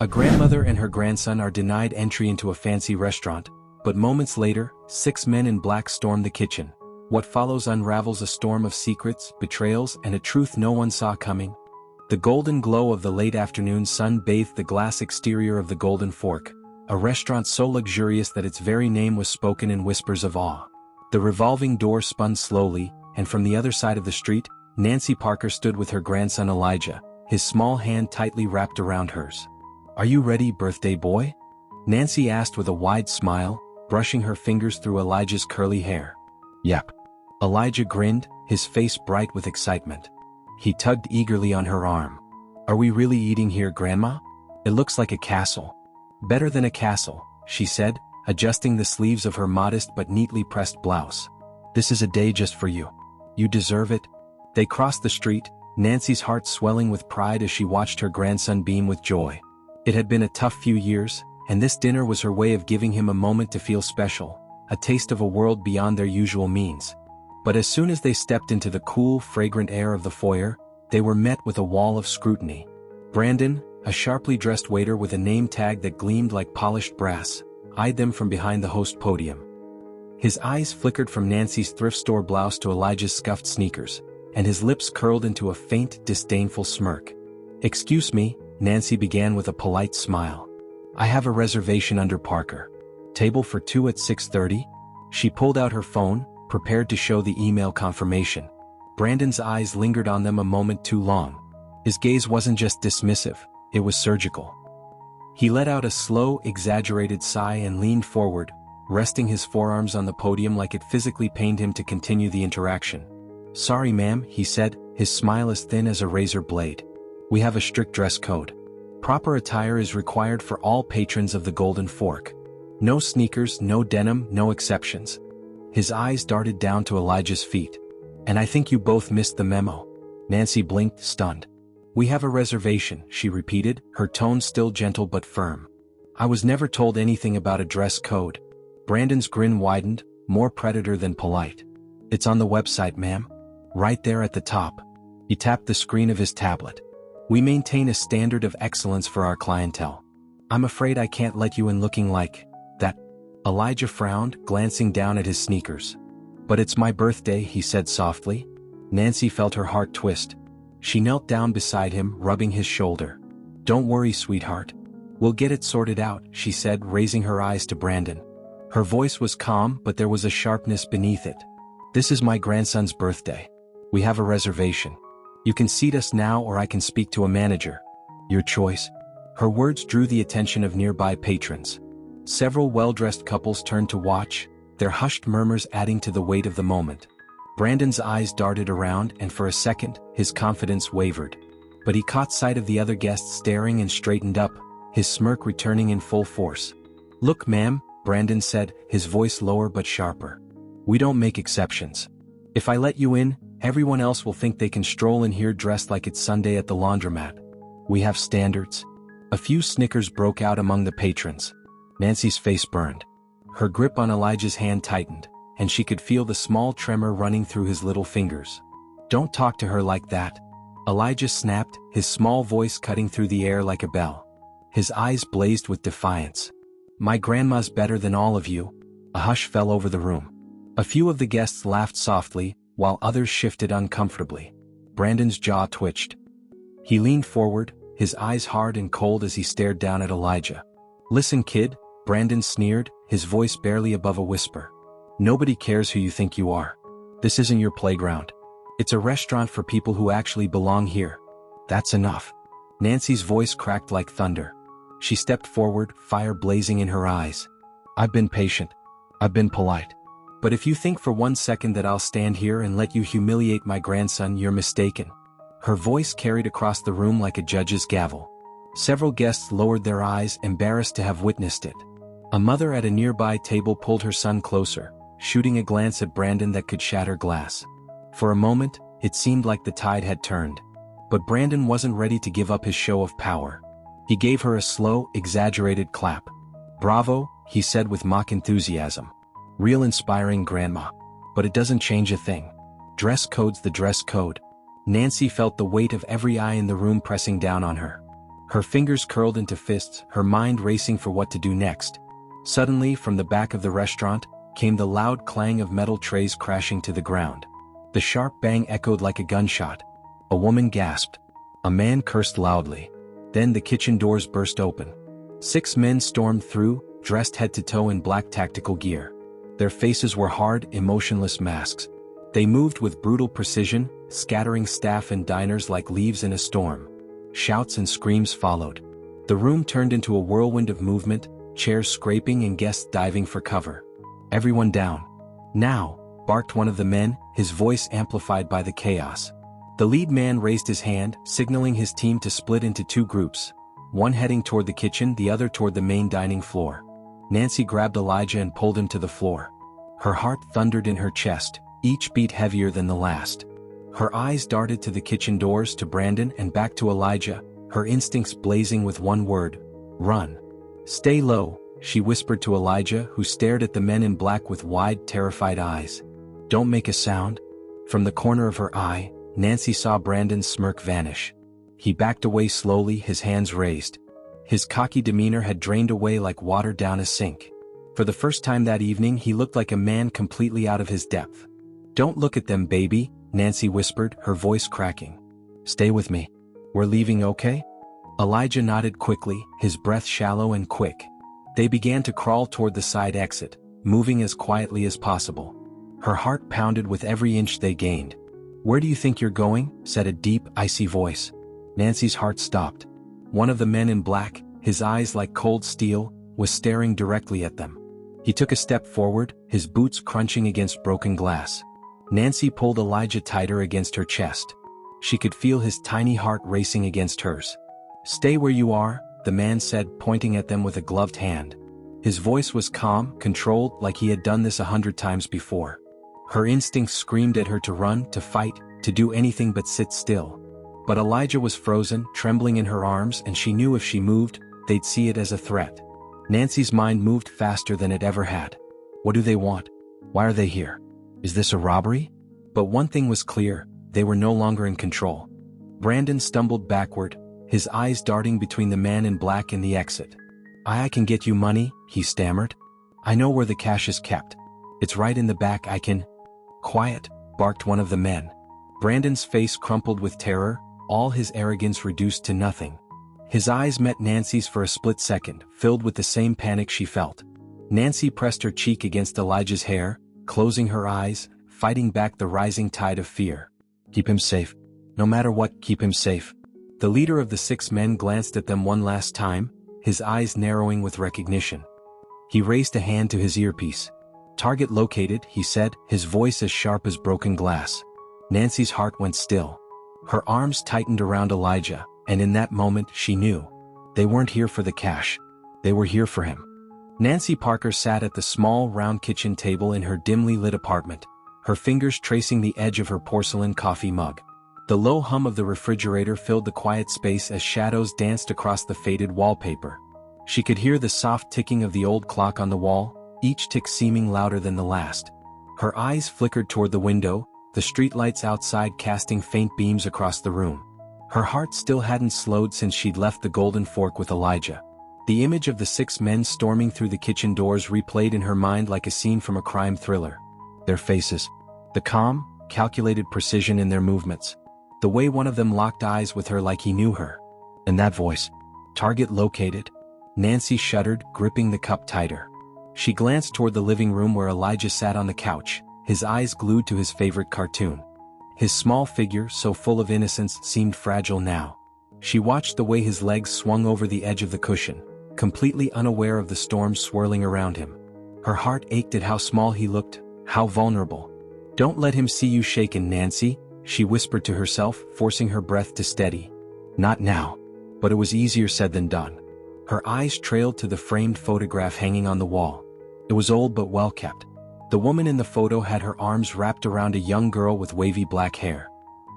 A grandmother and her grandson are denied entry into a fancy restaurant, but moments later, 6 men in black storm the kitchen. What follows unravels a storm of secrets, betrayals, and a truth no one saw coming. The golden glow of the late afternoon sun bathed the glass exterior of the Golden Fork, a restaurant so luxurious that its very name was spoken in whispers of awe. The revolving door spun slowly, and from the other side of the street, Nancy Parker stood with her grandson Elijah, his small hand tightly wrapped around hers. "Are you ready, birthday boy?" Nancy asked with a wide smile, brushing her fingers through Elijah's curly hair. "Yep." Elijah grinned, his face bright with excitement. He tugged eagerly on her arm. "Are we really eating here, Grandma? It looks like a castle." "Better than a castle," she said, adjusting the sleeves of her modest but neatly pressed blouse. "This is a day just for you. You deserve it." They crossed the street, Nancy's heart swelling with pride as she watched her grandson beam with joy. It had been a tough few years, and this dinner was her way of giving him a moment to feel special, a taste of a world beyond their usual means. But as soon as they stepped into the cool, fragrant air of the foyer, they were met with a wall of scrutiny. Brandon, a sharply dressed waiter with a name tag that gleamed like polished brass, eyed them from behind the host podium. His eyes flickered from Nancy's thrift store blouse to Elijah's scuffed sneakers, and his lips curled into a faint, disdainful smirk. "Excuse me," Nancy began with a polite smile. "I have a reservation under Parker. Table for 2 at 6:30? She pulled out her phone, prepared to show the email confirmation. Brandon's eyes lingered on them a moment too long. His gaze wasn't just dismissive, it was surgical. He let out a slow, exaggerated sigh and leaned forward, resting his forearms on the podium like it physically pained him to continue the interaction. "Sorry, ma'am," he said, his smile as thin as a razor blade. "We have a strict dress code. Proper attire is required for all patrons of the Golden Fork. No sneakers, no denim, no exceptions." His eyes darted down to Elijah's feet. "And I think you both missed the memo." Nancy blinked, stunned. "We have a reservation," she repeated, her tone still gentle but firm. "I was never told anything about a dress code." Brandon's grin widened, more predator than polite. "It's on the website, ma'am. Right there at the top." He tapped the screen of his tablet. "We maintain a standard of excellence for our clientele. I'm afraid I can't let you in looking like that." Elijah frowned, glancing down at his sneakers. "But it's my birthday," he said softly. Nancy felt her heart twist. She knelt down beside him, rubbing his shoulder. "Don't worry, sweetheart. We'll get it sorted out," she said, raising her eyes to Brandon. Her voice was calm, but there was a sharpness beneath it. "This is my grandson's birthday. We have a reservation. You can seat us now or I can speak to a manager. Your choice." Her words drew the attention of nearby patrons. Several well-dressed couples turned to watch, their hushed murmurs adding to the weight of the moment. Brandon's eyes darted around and for a second, his confidence wavered. But he caught sight of the other guests staring and straightened up, his smirk returning in full force. "Look, ma'am," Brandon said, his voice lower but sharper. "We don't make exceptions. If I let you in, everyone else will think they can stroll in here dressed like it's Sunday at the laundromat. We have standards." A few snickers broke out among the patrons. Nancy's face burned. Her grip on Elijah's hand tightened, and she could feel the small tremor running through his little fingers. "Don't talk to her like that," Elijah snapped, his small voice cutting through the air like a bell. His eyes blazed with defiance. "My grandma's better than all of you." A hush fell over the room. A few of the guests laughed softly, while others shifted uncomfortably. Brandon's jaw twitched. He leaned forward, his eyes hard and cold as he stared down at Elijah. "Listen, kid," Brandon sneered, his voice barely above a whisper. "Nobody cares who you think you are. This isn't your playground. It's a restaurant for people who actually belong here. That's enough." Nancy's voice cracked like thunder. She stepped forward, fire blazing in her eyes. "I've been patient. I've been polite. But if you think for one second that I'll stand here and let you humiliate my grandson, you're mistaken." Her voice carried across the room like a judge's gavel. Several guests lowered their eyes, embarrassed to have witnessed it. A mother at a nearby table pulled her son closer, shooting a glance at Brandon that could shatter glass. For a moment, it seemed like the tide had turned. But Brandon wasn't ready to give up his show of power. He gave her a slow, exaggerated clap. "Bravo," he said with mock enthusiasm. "Real inspiring, Grandma. But it doesn't change a thing. Dress code's the dress code." Nancy felt the weight of every eye in the room pressing down on her. Her fingers curled into fists, her mind racing for what to do next. Suddenly, from the back of the restaurant, came the loud clang of metal trays crashing to the ground. The sharp bang echoed like a gunshot. A woman gasped. A man cursed loudly. Then the kitchen doors burst open. 6 men stormed through, dressed head to toe in black tactical gear. Their faces were hard, emotionless masks. They moved with brutal precision, scattering staff and diners like leaves in a storm. Shouts and screams followed. The room turned into a whirlwind of movement, chairs scraping and guests diving for cover. "Everyone down. Now," barked one of the men, his voice amplified by the chaos. The lead man raised his hand, signaling his team to split into 2 groups. One heading toward the kitchen, the other toward the main dining floor. Nancy grabbed Elijah and pulled him to the floor. Her heart thundered in her chest, each beat heavier than the last. Her eyes darted to the kitchen doors, to Brandon and back to Elijah, her instincts blazing with one word: run. "Stay low," she whispered to Elijah, who stared at the men in black with wide, terrified eyes. "Don't make a sound." From the corner of her eye, Nancy saw Brandon's smirk vanish. He backed away slowly, his hands raised. His cocky demeanor had drained away like water down a sink. For the first time that evening, he looked like a man completely out of his depth. "Don't look at them, baby," Nancy whispered, her voice cracking. "Stay with me. We're leaving, okay?" Elijah nodded quickly, his breath shallow and quick. They began to crawl toward the side exit, moving as quietly as possible. Her heart pounded with every inch they gained. "Where do you think you're going?" said a deep, icy voice. Nancy's heart stopped. One of the men in black, his eyes like cold steel, was staring directly at them. He took a step forward, his boots crunching against broken glass. Nancy pulled Elijah tighter against her chest. She could feel his tiny heart racing against hers. "Stay where you are," the man said, pointing at them with a gloved hand. His voice was calm, controlled, like he had done this 100 times before. Her instincts screamed at her to run, to fight, to do anything but sit still. But Elijah was frozen, trembling in her arms, and she knew if she moved, they'd see it as a threat. Nancy's mind moved faster than it ever had. What do they want? Why are they here? Is this a robbery? But one thing was clear, they were no longer in control. Brandon stumbled backward, his eyes darting between the man in black and the exit. I can get you money," he stammered. "I know where the cash is kept. It's right in the back, I can—" "Quiet," barked one of the men. Brandon's face crumpled with terror, all his arrogance reduced to nothing. His eyes met Nancy's for a split second, filled with the same panic she felt. Nancy pressed her cheek against Elijah's hair, closing her eyes, fighting back the rising tide of fear. "Keep him safe. No matter what, keep him safe." The leader of the 6 men glanced at them one last time, his eyes narrowing with recognition. He raised a hand to his earpiece. "Target located," he said, his voice as sharp as broken glass. Nancy's heart went still. Her arms tightened around Elijah, and in that moment she knew. They weren't here for the cash. They were here for him. Nancy Parker sat at the small, round kitchen table in her dimly lit apartment, her fingers tracing the edge of her porcelain coffee mug. The low hum of the refrigerator filled the quiet space as shadows danced across the faded wallpaper. She could hear the soft ticking of the old clock on the wall, each tick seeming louder than the last. Her eyes flickered toward the window, the streetlights outside casting faint beams across the room. Her heart still hadn't slowed since she'd left the Golden Fork with Elijah. The image of the 6 men storming through the kitchen doors replayed in her mind like a scene from a crime thriller. Their faces. The calm, calculated precision in their movements. The way one of them locked eyes with her like he knew her. And that voice. "Target located." Nancy shuddered, gripping the cup tighter. She glanced toward the living room where Elijah sat on the couch, his eyes glued to his favorite cartoon. His small figure, so full of innocence, seemed fragile now. She watched the way his legs swung over the edge of the cushion, completely unaware of the storm swirling around him. Her heart ached at how small he looked, how vulnerable. "Don't let him see you shaken, Nancy," she whispered to herself, forcing her breath to steady. Not now. But it was easier said than done. Her eyes trailed to the framed photograph hanging on the wall. It was old but well kept. The woman in the photo had her arms wrapped around a young girl with wavy black hair.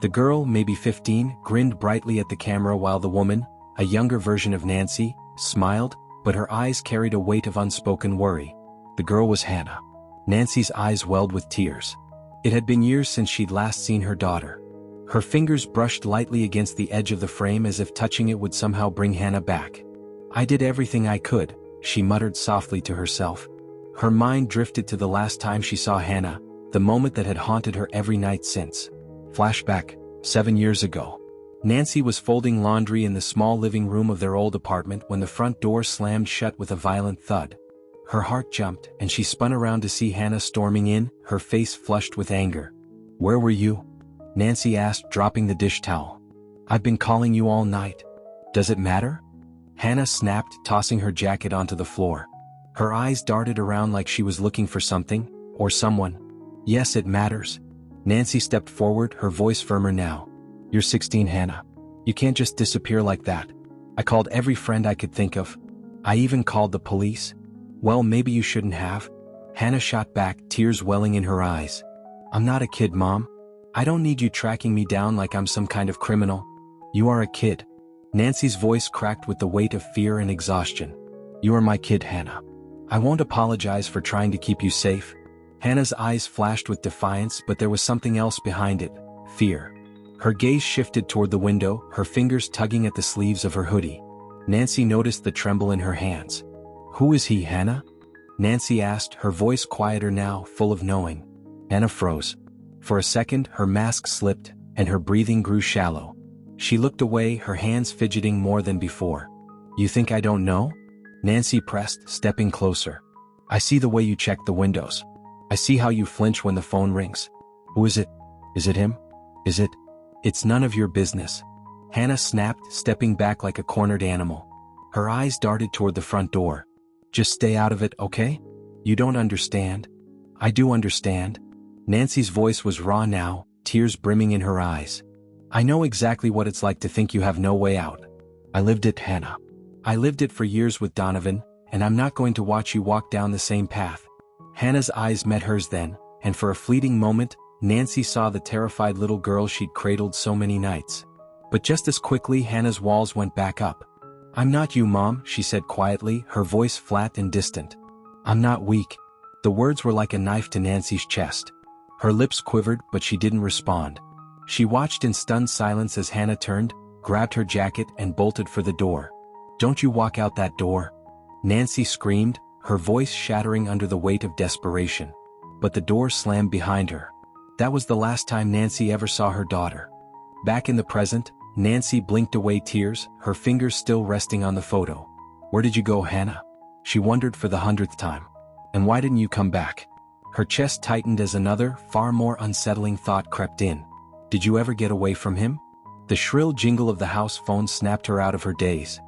The girl, maybe 15, grinned brightly at the camera while the woman, a younger version of Nancy, smiled, but her eyes carried a weight of unspoken worry. The girl was Hannah. Nancy's eyes welled with tears. It had been years since she'd last seen her daughter. Her fingers brushed lightly against the edge of the frame as if touching it would somehow bring Hannah back. "I did everything I could," she muttered softly to herself. Her mind drifted to the last time she saw Hannah, the moment that had haunted her every night since. Flashback, 7 years ago. Nancy was folding laundry in the small living room of their old apartment when the front door slammed shut with a violent thud. Her heart jumped, and she spun around to see Hannah storming in, her face flushed with anger. "Where were you?" Nancy asked, dropping the dish towel. "I've been calling you all night. Does it matter?" Hannah snapped, tossing her jacket onto the floor. Her eyes darted around like she was looking for something, or someone. "Yes, it matters." Nancy stepped forward, her voice firmer now. "You're 16, Hannah. You can't just disappear like that. I called every friend I could think of. I even called the police." "Well, maybe you shouldn't have." Hannah shot back, tears welling in her eyes. "I'm not a kid, Mom. I don't need you tracking me down like I'm some kind of criminal." "You are a kid." Nancy's voice cracked with the weight of fear and exhaustion. "You are my kid, Hannah. I won't apologize for trying to keep you safe." Hannah's eyes flashed with defiance, but there was something else behind it: fear. Her gaze shifted toward the window, her fingers tugging at the sleeves of her hoodie. Nancy noticed the tremble in her hands. "Who is he, Hannah?" Nancy asked, her voice quieter now, full of knowing. Hannah froze. For a second, her mask slipped, and her breathing grew shallow. She looked away, her hands fidgeting more than before. "You think I don't know?" Nancy pressed, stepping closer. "I see the way you check the windows. I see how you flinch when the phone rings. Who is it? Is it him? Is it?" "It's none of your business." Hannah snapped, stepping back like a cornered animal. Her eyes darted toward the front door. "Just stay out of it, okay? You don't understand." "I do understand." Nancy's voice was raw now, tears brimming in her eyes. "I know exactly what it's like to think you have no way out. I lived it, Hannah. I lived it for years with Donovan, and I'm not going to watch you walk down the same path." Hannah's eyes met hers then, and for a fleeting moment, Nancy saw the terrified little girl she'd cradled so many nights. But just as quickly, Hannah's walls went back up. "I'm not you, Mom," she said quietly, her voice flat and distant. "I'm not weak." The words were like a knife to Nancy's chest. Her lips quivered, but she didn't respond. She watched in stunned silence as Hannah turned, grabbed her jacket, and bolted for the door. "Don't you walk out that door!" Nancy screamed, her voice shattering under the weight of desperation. But the door slammed behind her. That was the last time Nancy ever saw her daughter. Back in the present, Nancy blinked away tears, her fingers still resting on the photo. "Where did you go, Hannah?" She wondered for the 100th time. "And why didn't you come back?" Her chest tightened as another, far more unsettling thought crept in. Did you ever get away from him? The shrill jingle of the house phone snapped her out of her daze.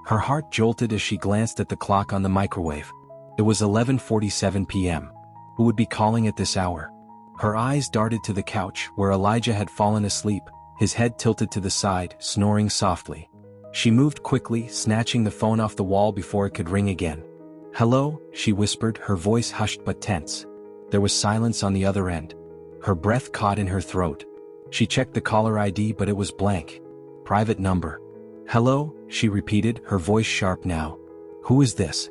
Her heart jolted as she glanced at the clock on the microwave. It was 11:47 p.m. Who would be calling at this hour? Her eyes darted to the couch, where Elijah had fallen asleep, his head tilted to the side, snoring softly. She moved quickly, snatching the phone off the wall before it could ring again. "Hello," she whispered, her voice hushed but tense. There was silence on the other end. Her breath caught in her throat. She checked the caller ID, but it was blank. "Private number." "Hello," she repeated, her voice sharp now. "Who is this?"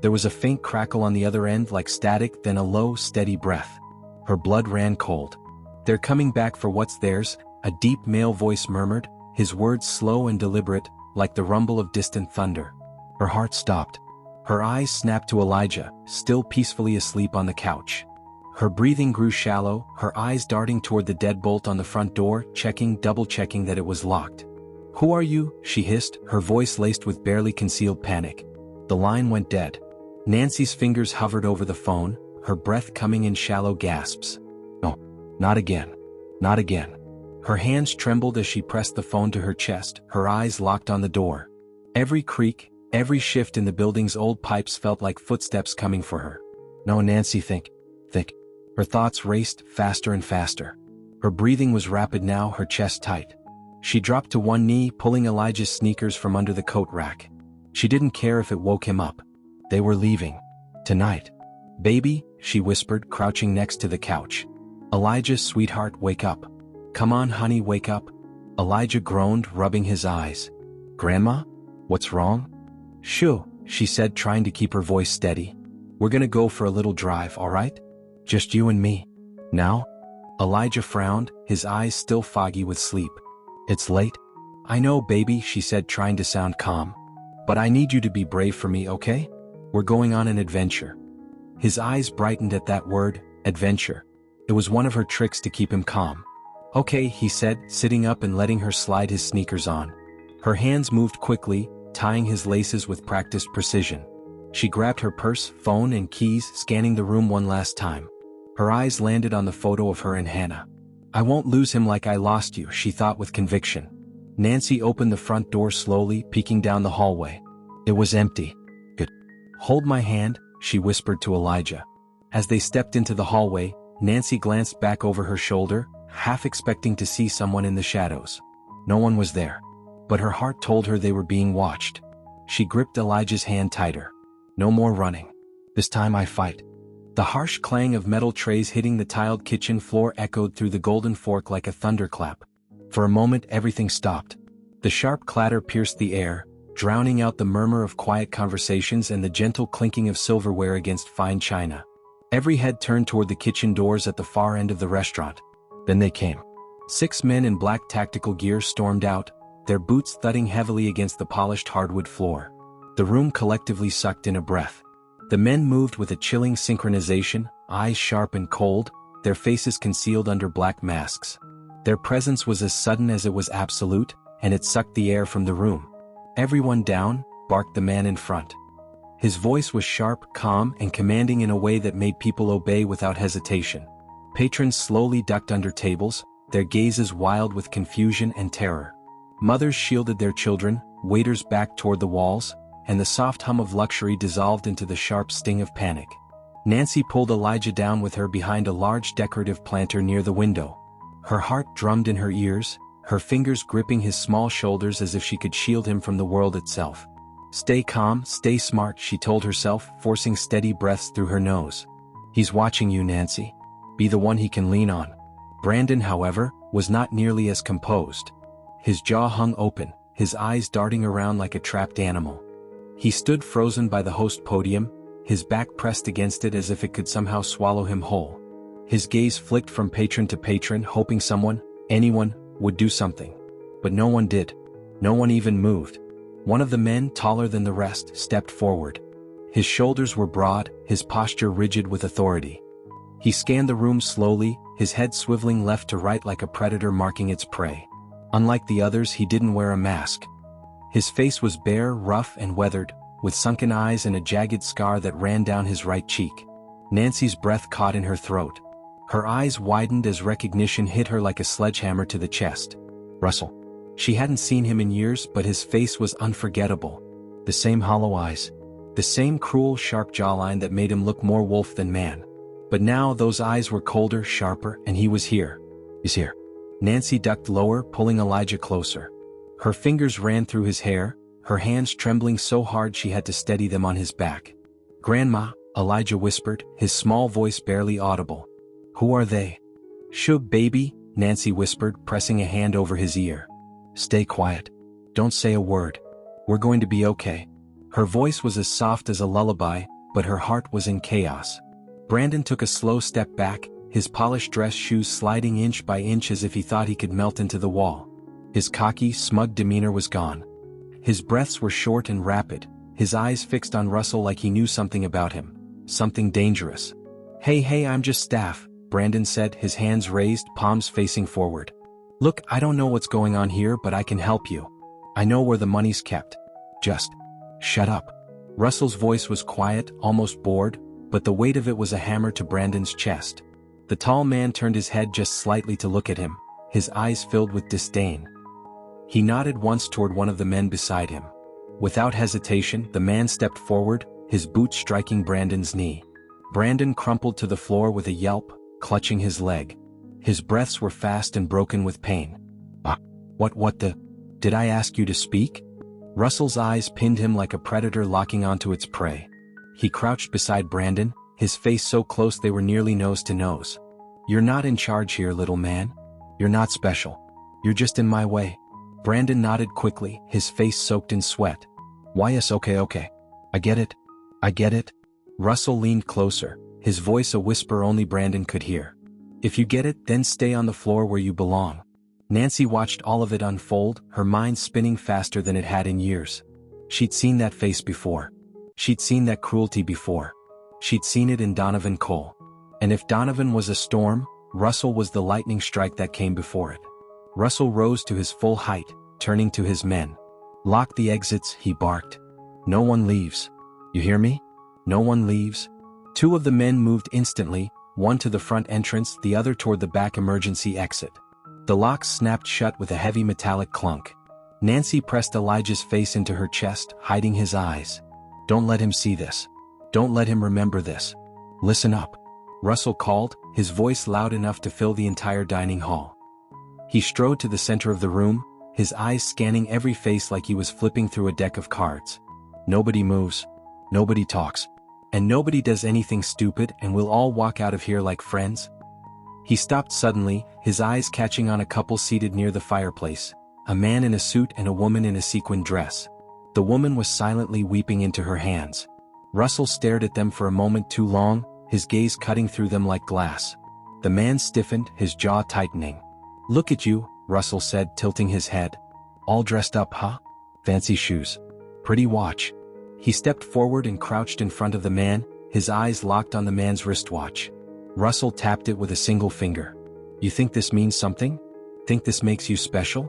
There was a faint crackle on the other end like static, then a low, steady breath. Her blood ran cold. "They're coming back for what's theirs," a deep male voice murmured, his words slow and deliberate, like the rumble of distant thunder. Her heart stopped. Her eyes snapped to Elijah, still peacefully asleep on the couch. Her breathing grew shallow, her eyes darting toward the deadbolt on the front door, double-checking that it was locked. "Who are you?" she hissed, her voice laced with barely concealed panic. The line went dead. Nancy's fingers hovered over the phone, her breath coming in shallow gasps. "No, not again. Not again." Her hands trembled as she pressed the phone to her chest, her eyes locked on the door. Every creak, every shift in the building's old pipes felt like footsteps coming for her. "No, Nancy, think. Her thoughts raced, faster and faster. Her breathing was rapid now, her chest tight. She dropped to one knee, pulling Elijah's sneakers from under the coat rack. She didn't care if it woke him up. They were leaving. Tonight. "Baby," she whispered, crouching next to the couch. "Elijah, sweetheart, wake up. Come on, honey, wake up." Elijah groaned, rubbing his eyes. "Grandma? What's wrong?" "Shoo," she said, trying to keep her voice steady. "We're gonna go for a little drive, all right? Just you and me. Now?" Elijah frowned, his eyes still foggy with sleep. It's late? I know, baby, she said, trying to sound calm. But I need you to be brave for me, okay? We're going on an adventure. His eyes brightened at that word, adventure. It was one of her tricks to keep him calm. Okay, he said, sitting up and letting her slide his sneakers on. Her hands moved quickly, tying his laces with practiced precision. She grabbed her purse, phone, and keys, scanning the room one last time. Her eyes landed on the photo of her and Hannah. I won't lose him like I lost you, she thought with conviction. Nancy opened the front door slowly, peeking down the hallway. It was empty. Good. Hold my hand, she whispered to Elijah. As they stepped into the hallway, Nancy glanced back over her shoulder, half expecting to see someone in the shadows. No one was there. But her heart told her they were being watched. She gripped Elijah's hand tighter. No more running. This time I fight. The harsh clang of metal trays hitting the tiled kitchen floor echoed through the golden fork like a thunderclap. For a moment everything stopped. The sharp clatter pierced the air, drowning out the murmur of quiet conversations and the gentle clinking of silverware against fine china. Every head turned toward the kitchen doors at the far end of the restaurant. Then they came. 6 men in black tactical gear stormed out, their boots thudding heavily against the polished hardwood floor. The room collectively sucked in a breath. The men moved with a chilling synchronization, eyes sharp and cold, their faces concealed under black masks. Their presence was as sudden as it was absolute, and it sucked the air from the room. Everyone down, barked the man in front. His voice was sharp, calm, and commanding in a way that made people obey without hesitation. Patrons slowly ducked under tables, their gazes wild with confusion and terror. Mothers shielded their children, waiters backed toward the walls, and the soft hum of luxury dissolved into the sharp sting of panic. Nancy pulled Elijah down with her behind a large decorative planter near the window. Her heart drummed in her ears, her fingers gripping his small shoulders as if she could shield him from the world itself. Stay calm, stay smart, she told herself, forcing steady breaths through her nose. He's watching you, Nancy. Be the one he can lean on. Brandon, however, was not nearly as composed. His jaw hung open, his eyes darting around like a trapped animal. He stood frozen by the host podium, his back pressed against it as if it could somehow swallow him whole. His gaze flicked from patron to patron, hoping someone, anyone, would do something. But no one did. No one even moved. One of the men, taller than the rest, stepped forward. His shoulders were broad, his posture rigid with authority. He scanned the room slowly, his head swiveling left to right like a predator marking its prey. Unlike the others, he didn't wear a mask. His face was bare, rough, and weathered, with sunken eyes and a jagged scar that ran down his right cheek. Nancy's breath caught in her throat. Her eyes widened as recognition hit her like a sledgehammer to the chest. Russell. She hadn't seen him in years, but his face was unforgettable. The same hollow eyes. The same cruel, sharp jawline that made him look more wolf than man. But now those eyes were colder, sharper, and he was here. He's here. Nancy ducked lower, pulling Elijah closer. Her fingers ran through his hair, her hands trembling so hard she had to steady them on his back. Grandma, Elijah whispered, his small voice barely audible. Who are they? Shub, baby, Nancy whispered, pressing a hand over his ear. Stay quiet. Don't say a word. We're going to be okay. Her voice was as soft as a lullaby, but her heart was in chaos. Brandon took a slow step back, his polished dress shoes sliding inch by inch as if he thought he could melt into the wall. His cocky, smug demeanor was gone. His breaths were short and rapid, his eyes fixed on Russell like he knew something about him. Something dangerous. Hey, I'm just staff, Brandon said, his hands raised, palms facing forward. Look, I don't know what's going on here, but I can help you. I know where the money's kept. Just shut up. Russell's voice was quiet, almost bored, but the weight of it was a hammer to Brandon's chest. The tall man turned his head just slightly to look at him, his eyes filled with disdain. He nodded once toward one of the men beside him. Without hesitation, the man stepped forward, his boot striking Brandon's knee. Brandon crumpled to the floor with a yelp, clutching his leg. His breaths were fast and broken with pain. What the? Did I ask you to speak? Russell's eyes pinned him like a predator locking onto its prey. He crouched beside Brandon, his face so close they were nearly nose to nose. You're not in charge here, little man. You're not special. You're just in my way. Brandon nodded quickly, his face soaked in sweat. Why yes, okay. I get it. Russell leaned closer, his voice a whisper only Brandon could hear. If you get it, then stay on the floor where you belong. Nancy watched all of it unfold, her mind spinning faster than it had in years. She'd seen that face before. She'd seen that cruelty before. She'd seen it in Donovan Cole. And if Donovan was a storm, Russell was the lightning strike that came before it. Russell rose to his full height, turning to his men. "Lock the exits," he barked. "No one leaves. You hear me? No one leaves." Two of the men moved instantly, one to the front entrance, the other toward the back emergency exit. The locks snapped shut with a heavy metallic clunk. Nancy pressed Elijah's face into her chest, hiding his eyes. "Don't let him see this. Don't let him remember this. Listen up," Russell called, his voice loud enough to fill the entire dining hall. He strode to the center of the room, his eyes scanning every face like he was flipping through a deck of cards. "Nobody moves. Nobody talks. And nobody does anything stupid, and we'll all walk out of here like friends." He stopped suddenly, his eyes catching on a couple seated near the fireplace, a man in a suit and a woman in a sequin dress. The woman was silently weeping into her hands. Russell stared at them for a moment too long, his gaze cutting through them like glass. The man stiffened, his jaw tightening. "Look at you," Russell said, tilting his head. "All dressed up, huh? Fancy shoes. Pretty watch." He stepped forward and crouched in front of the man, his eyes locked on the man's wristwatch. Russell tapped it with a single finger. "You think this means something? Think this makes you special?"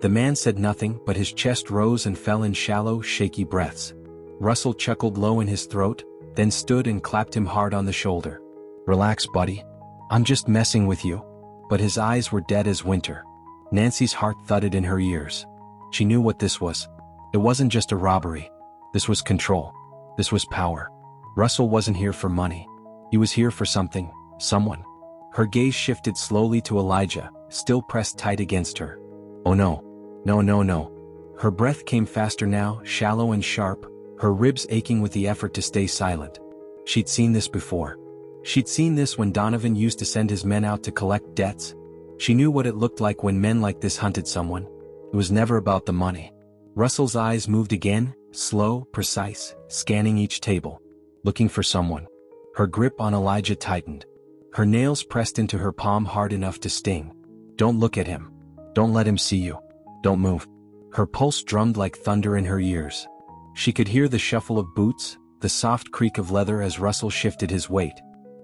The man said nothing, but his chest rose and fell in shallow, shaky breaths. Russell chuckled low in his throat, then stood and clapped him hard on the shoulder. "Relax, buddy. I'm just messing with you." But his eyes were dead as winter. Nancy's heart thudded in her ears. She knew what this was. It wasn't just a robbery. This was control. This was power. Russell wasn't here for money. He was here for something, someone. Her gaze shifted slowly to Elijah, still pressed tight against her. "Oh no. No, no, no." Her breath came faster now, shallow and sharp, her ribs aching with the effort to stay silent. She'd seen this before. She'd seen this when Donovan used to send his men out to collect debts. She knew what it looked like when men like this hunted someone. It was never about the money. Russell's eyes moved again, slow, precise, scanning each table. Looking for someone. Her grip on Elijah tightened. Her nails pressed into her palm hard enough to sting. "Don't look at him. Don't let him see you. Don't move." Her pulse drummed like thunder in her ears. She could hear the shuffle of boots, the soft creak of leather as Russell shifted his weight.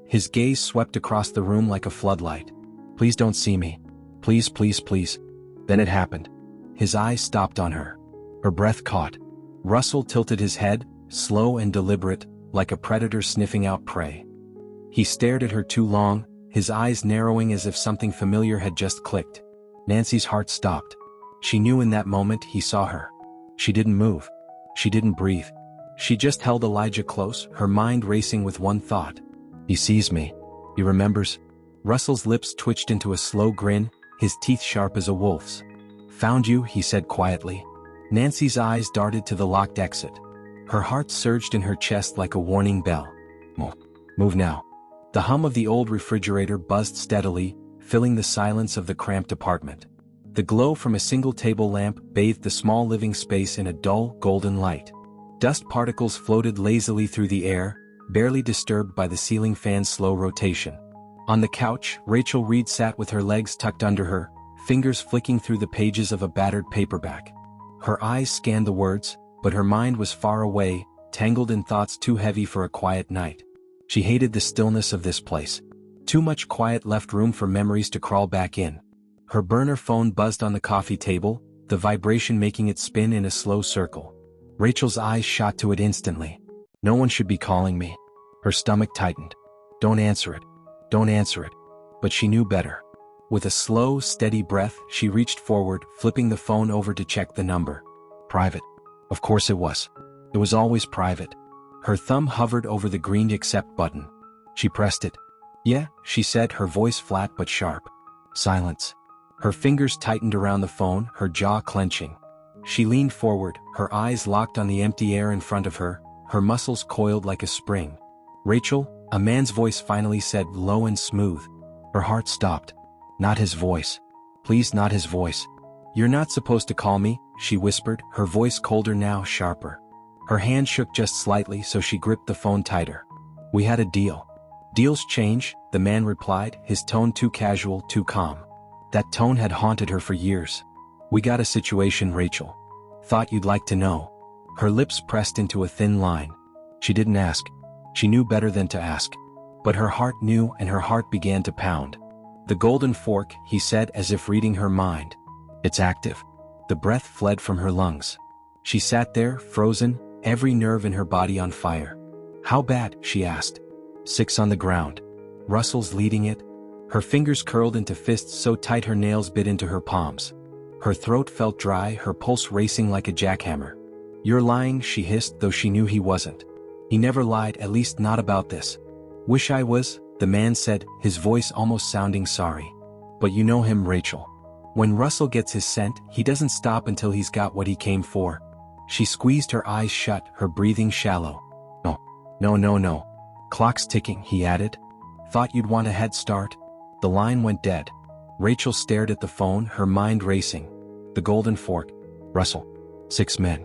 His gaze swept across the room like a floodlight. "Please don't see me. Please, please, please." Then it happened. His eyes stopped on her. Her breath caught. Russell tilted his head, slow and deliberate, like a predator sniffing out prey. He stared at her too long, his eyes narrowing as if something familiar had just clicked. Nancy's heart stopped. She knew in that moment he saw her. She didn't move. She didn't breathe. She just held Elijah close, her mind racing with one thought. "He sees me. He remembers." Russell's lips twitched into a slow grin, his teeth sharp as a wolf's. "Found you," he said quietly. Nancy's eyes darted to the locked exit. Her heart surged in her chest like a warning bell. Move now." The hum of the old refrigerator buzzed steadily, filling the silence of the cramped apartment. The glow from a single table lamp bathed the small living space in a dull, golden light. Dust particles floated lazily through the air, barely disturbed by the ceiling fan's slow rotation. On the couch, Rachel Reed sat with her legs tucked under her, fingers flicking through the pages of a battered paperback. Her eyes scanned the words, but her mind was far away, tangled in thoughts too heavy for a quiet night. She hated the stillness of this place. Too much quiet left room for memories to crawl back in. Her burner phone buzzed on the coffee table, the vibration making it spin in a slow circle. Rachel's eyes shot to it instantly. "No one should be calling me." Her stomach tightened. "Don't answer it. Don't answer it." But she knew better. With a slow, steady breath, she reached forward, flipping the phone over to check the number. Private. Of course it was. It was always private. Her thumb hovered over the green accept button. She pressed it. "Yeah," she said, her voice flat but sharp. Silence. Her fingers tightened around the phone, her jaw clenching. She leaned forward, her eyes locked on the empty air in front of her, her muscles coiled like a spring. "Rachel," a man's voice finally said, low and smooth. Her heart stopped. Not his voice. Please, not his voice. "You're not supposed to call me," she whispered, her voice colder now, sharper. Her hand shook just slightly, so she gripped the phone tighter. "We had a deal." Deals change, the man replied, his tone too casual, too calm. That tone had haunted her for years. We got a situation, Rachel. Thought you'd like to know. Her lips pressed into a thin line. She didn't ask. She knew better than to ask. But her heart knew, and her heart began to pound. The golden fork, he said, as if reading her mind. It's active. The breath fled from her lungs. She sat there, frozen, every nerve in her body on fire. How bad? She asked. 6 on the ground. Russell's leading it. Her fingers curled into fists so tight her nails bit into her palms. Her throat felt dry, her pulse racing like a jackhammer. You're lying, she hissed, though she knew he wasn't. He never lied, at least not about this. Wish I was, the man said, his voice almost sounding sorry. But you know him, Rachel. When Russell gets his scent, he doesn't stop until he's got what he came for. She squeezed her eyes shut, her breathing shallow. No. Clock's ticking, he added. Thought you'd want a head start? The line went dead. Rachel stared at the phone, her mind racing. The golden fork. Russell. 6 men.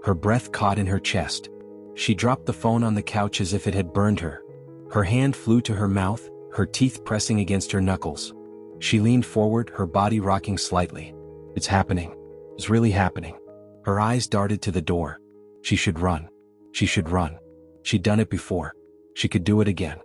Her breath caught in her chest. She dropped the phone on the couch as if it had burned her. Her hand flew to her mouth, her teeth pressing against her knuckles. She leaned forward, her body rocking slightly. It's happening. It's really happening. Her eyes darted to the door. She should run. She should run. She'd done it before. She could do it again.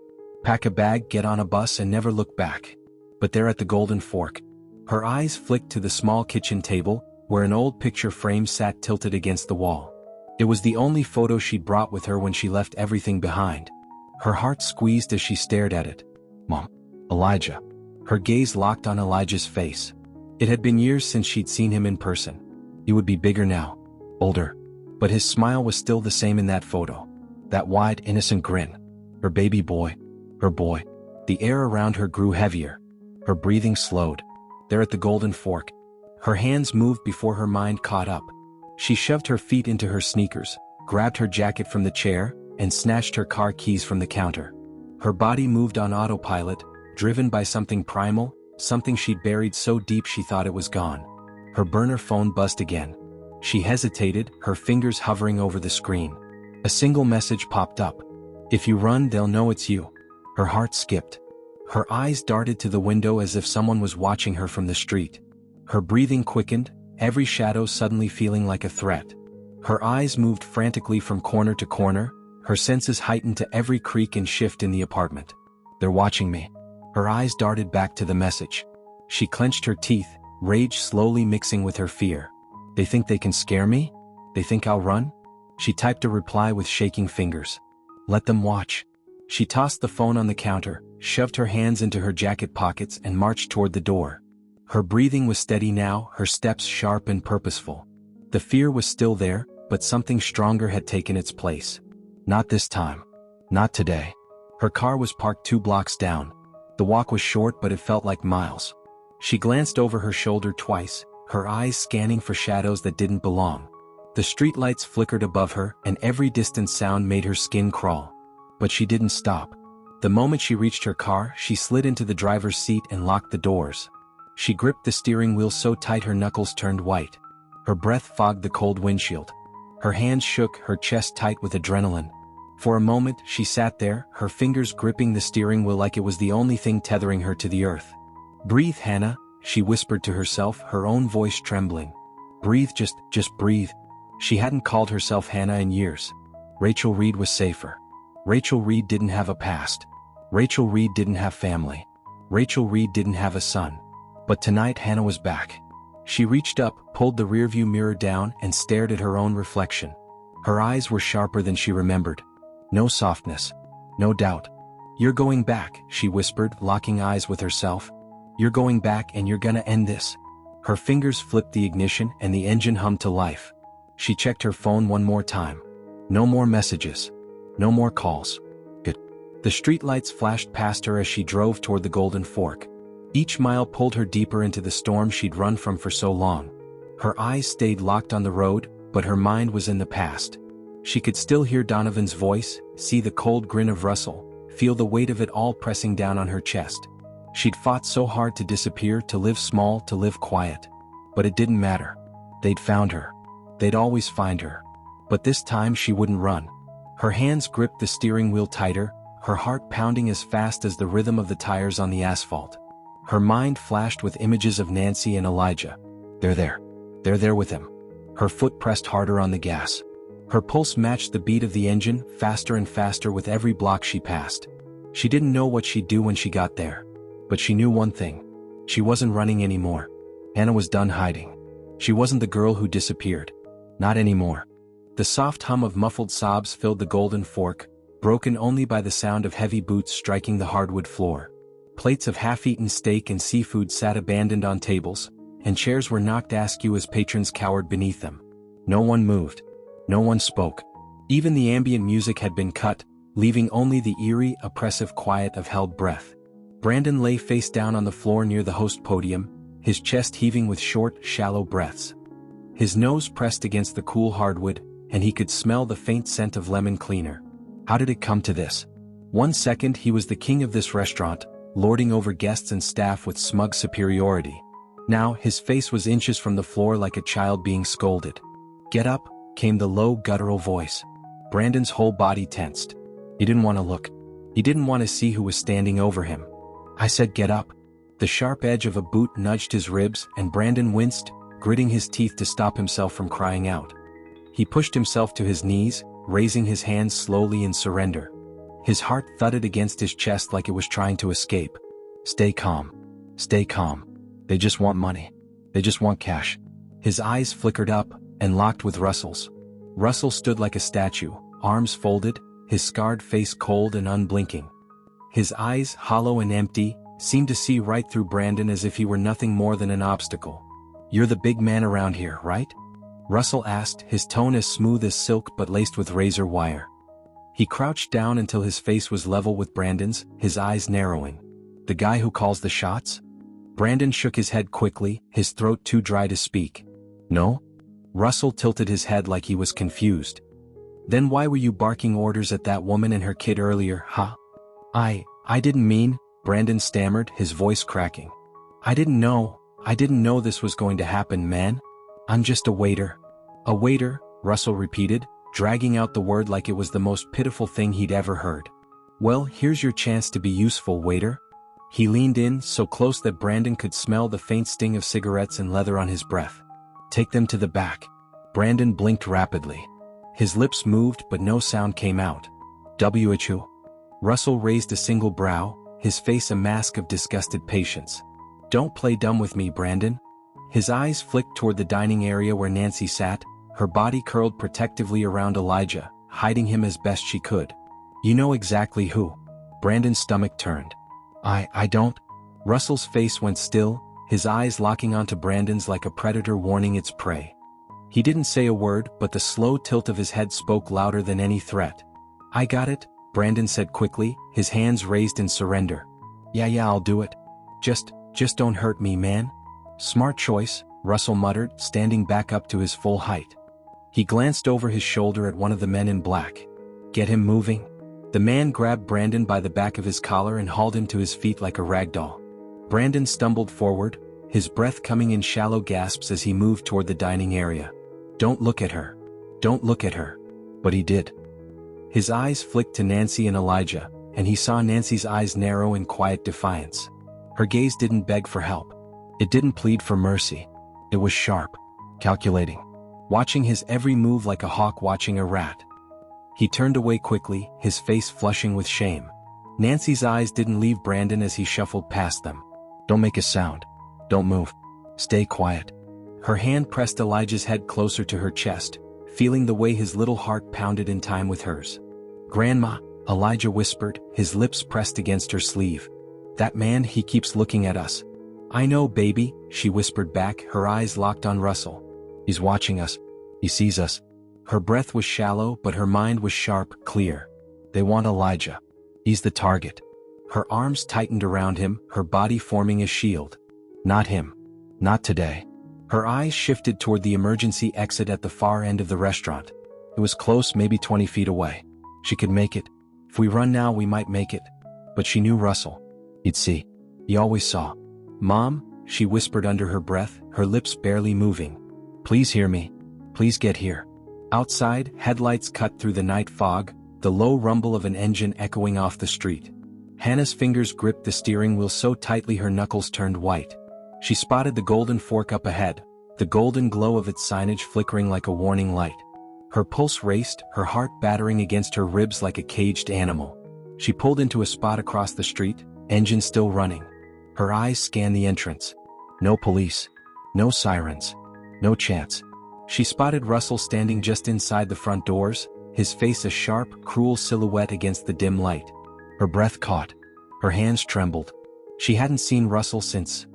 Pack a bag, get on a bus, and never look back. But there at the golden fork. Her eyes flicked to the small kitchen table, where an old picture frame sat tilted against the wall. It was the only photo she'd brought with her when she left everything behind. Her heart squeezed as she stared at it. Mom. Elijah. Her gaze locked on Elijah's face. It had been years since she'd seen him in person. He would be bigger now. Older. But his smile was still the same in that photo. That wide, innocent grin. Her baby boy. Her boy. The air around her grew heavier. Her breathing slowed. There at the golden fork. Her hands moved before her mind caught up. She shoved her feet into her sneakers, grabbed her jacket from the chair, and snatched her car keys from the counter. Her body moved on autopilot, driven by something primal, something she'd buried so deep she thought it was gone. Her burner phone buzzed again. She hesitated, her fingers hovering over the screen. A single message popped up. If you run, they'll know it's you. Her heart skipped. Her eyes darted to the window as if someone was watching her from the street. Her breathing quickened, every shadow suddenly feeling like a threat. Her eyes moved frantically from corner to corner, her senses heightened to every creak and shift in the apartment. They're watching me. Her eyes darted back to the message. She clenched her teeth, rage slowly mixing with her fear. They think they can scare me? They think I'll run? She typed a reply with shaking fingers. Let them watch. She tossed the phone on the counter, shoved her hands into her jacket pockets and marched toward the door. Her breathing was steady now, her steps sharp and purposeful. The fear was still there, but something stronger had taken its place. Not this time. Not today. Her car was parked 2 blocks down. The walk was short, but it felt like miles. She glanced over her shoulder twice, her eyes scanning for shadows that didn't belong. The streetlights flickered above her, and every distant sound made her skin crawl. But she didn't stop. The moment she reached her car, she slid into the driver's seat and locked the doors. She gripped the steering wheel so tight her knuckles turned white. Her breath fogged the cold windshield. Her hands shook, her chest tight with adrenaline. For a moment, she sat there, her fingers gripping the steering wheel like it was the only thing tethering her to the earth. Breathe, Hannah, she whispered to herself, her own voice trembling. Breathe, just breathe. She hadn't called herself Hannah in years. Rachel Reed was safer. Rachel Reed didn't have a past. Rachel Reed didn't have family. Rachel Reed didn't have a son. But tonight Hannah was back. She reached up, pulled the rearview mirror down, and stared at her own reflection. Her eyes were sharper than she remembered. No softness. No doubt. You're going back, she whispered, locking eyes with herself. You're going back and you're gonna end this. Her fingers flipped the ignition and the engine hummed to life. She checked her phone one more time. No more messages. No more calls. Good. The streetlights flashed past her as she drove toward the Golden Fork. Each mile pulled her deeper into the storm she'd run from for so long. Her eyes stayed locked on the road, but her mind was in the past. She could still hear Donovan's voice, see the cold grin of Russell, feel the weight of it all pressing down on her chest. She'd fought so hard to disappear, to live small, to live quiet. But it didn't matter. They'd found her. They'd always find her. But this time she wouldn't run. Her hands gripped the steering wheel tighter, her heart pounding as fast as the rhythm of the tires on the asphalt. Her mind flashed with images of Nancy and Elijah. They're there. They're there with him. Her foot pressed harder on the gas. Her pulse matched the beat of the engine, faster and faster with every block she passed. She didn't know what she'd do when she got there. But she knew one thing. She wasn't running anymore. Anna was done hiding. She wasn't the girl who disappeared. Not anymore. The soft hum of muffled sobs filled the golden fork, broken only by the sound of heavy boots striking the hardwood floor. Plates of half-eaten steak and seafood sat abandoned on tables, and chairs were knocked askew as patrons cowered beneath them. No one moved. No one spoke. Even the ambient music had been cut, leaving only the eerie, oppressive quiet of held breath. Brandon lay face down on the floor near the host podium, his chest heaving with short, shallow breaths. His nose pressed against the cool hardwood, and he could smell the faint scent of lemon cleaner. How did it come to this? 1 second he was the king of this restaurant, lording over guests and staff with smug superiority. Now his face was inches from the floor like a child being scolded. "Get up," came the low, guttural voice. Brandon's whole body tensed. He didn't want to look. He didn't want to see who was standing over him. "I said get up." The sharp edge of a boot nudged his ribs, and Brandon winced, gritting his teeth to stop himself from crying out. He pushed himself to his knees, raising his hands slowly in surrender. His heart thudded against his chest like it was trying to escape. "Stay calm. Stay calm. They just want money. They just want cash." His eyes flickered up, and locked with Russell's. Russell stood like a statue, arms folded, his scarred face cold and unblinking. His eyes, hollow and empty, seemed to see right through Brandon as if he were nothing more than an obstacle. "You're the big man around here, right?" Russell asked, his tone as smooth as silk but laced with razor wire. He crouched down until his face was level with Brandon's, his eyes narrowing. "The guy who calls the shots?" Brandon shook his head quickly, his throat too dry to speak. "No?" Russell tilted his head like he was confused. "Then why were you barking orders at that woman and her kid earlier, huh?" I didn't mean," Brandon stammered, his voice cracking. I didn't know this was going to happen, man. I'm just a waiter." "A waiter," Russell repeated, dragging out the word like it was the most pitiful thing he'd ever heard. "Well, here's your chance to be useful, waiter." He leaned in, so close that Brandon could smell the faint sting of cigarettes and leather on his breath. "Take them to the back." Brandon blinked rapidly. His lips moved but no sound came out. "Who?" Russell raised a single brow, his face a mask of disgusted patience. "Don't play dumb with me, Brandon." His eyes flicked toward the dining area where Nancy sat, her body curled protectively around Elijah, hiding him as best she could. "You know exactly who." Brandon's stomach turned. I don't." Russell's face went still, his eyes locking onto Brandon's like a predator warning its prey. He didn't say a word, but the slow tilt of his head spoke louder than any threat. "I got it," Brandon said quickly, his hands raised in surrender. Yeah, I'll do it. Just don't hurt me, man." "Smart choice," Russell muttered, standing back up to his full height. He glanced over his shoulder at one of the men in black. "Get him moving." The man grabbed Brandon by the back of his collar and hauled him to his feet like a rag doll. Brandon stumbled forward, his breath coming in shallow gasps as he moved toward the dining area. "Don't look at her. Don't look at her." But he did. His eyes flicked to Nancy and Elijah, and he saw Nancy's eyes narrow in quiet defiance. Her gaze didn't beg for help. It didn't plead for mercy. It was sharp, calculating, watching his every move like a hawk watching a rat. He turned away quickly, his face flushing with shame. Nancy's eyes didn't leave Brandon as he shuffled past them. "Don't make a sound. Don't move. Stay quiet." Her hand pressed Elijah's head closer to her chest, feeling the way his little heart pounded in time with hers. "Grandma," Elijah whispered, his lips pressed against her sleeve. "That man, he keeps looking at us." "I know, baby," she whispered back, her eyes locked on Russell. "He's watching us. He sees us." Her breath was shallow, but her mind was sharp, clear. They want Elijah. He's the target. Her arms tightened around him, her body forming a shield. Not him. Not today. Her eyes shifted toward the emergency exit at the far end of the restaurant. It was close, maybe 20 feet away. She could make it. If we run now, we might make it. But she knew Russell. He'd see. He always saw. "Mom," she whispered under her breath, her lips barely moving. "Please hear me. Please get here." Outside, headlights cut through the night fog, the low rumble of an engine echoing off the street. Hannah's fingers gripped the steering wheel so tightly her knuckles turned white. She spotted the Golden Fork up ahead, the golden glow of its signage flickering like a warning light. Her pulse raced, her heart battering against her ribs like a caged animal. She pulled into a spot across the street, engine still running. Her eyes scanned the entrance. No police. No sirens. No chance. She spotted Russell standing just inside the front doors, his face a sharp, cruel silhouette against the dim light. Her breath caught. Her hands trembled. She hadn't seen Russell since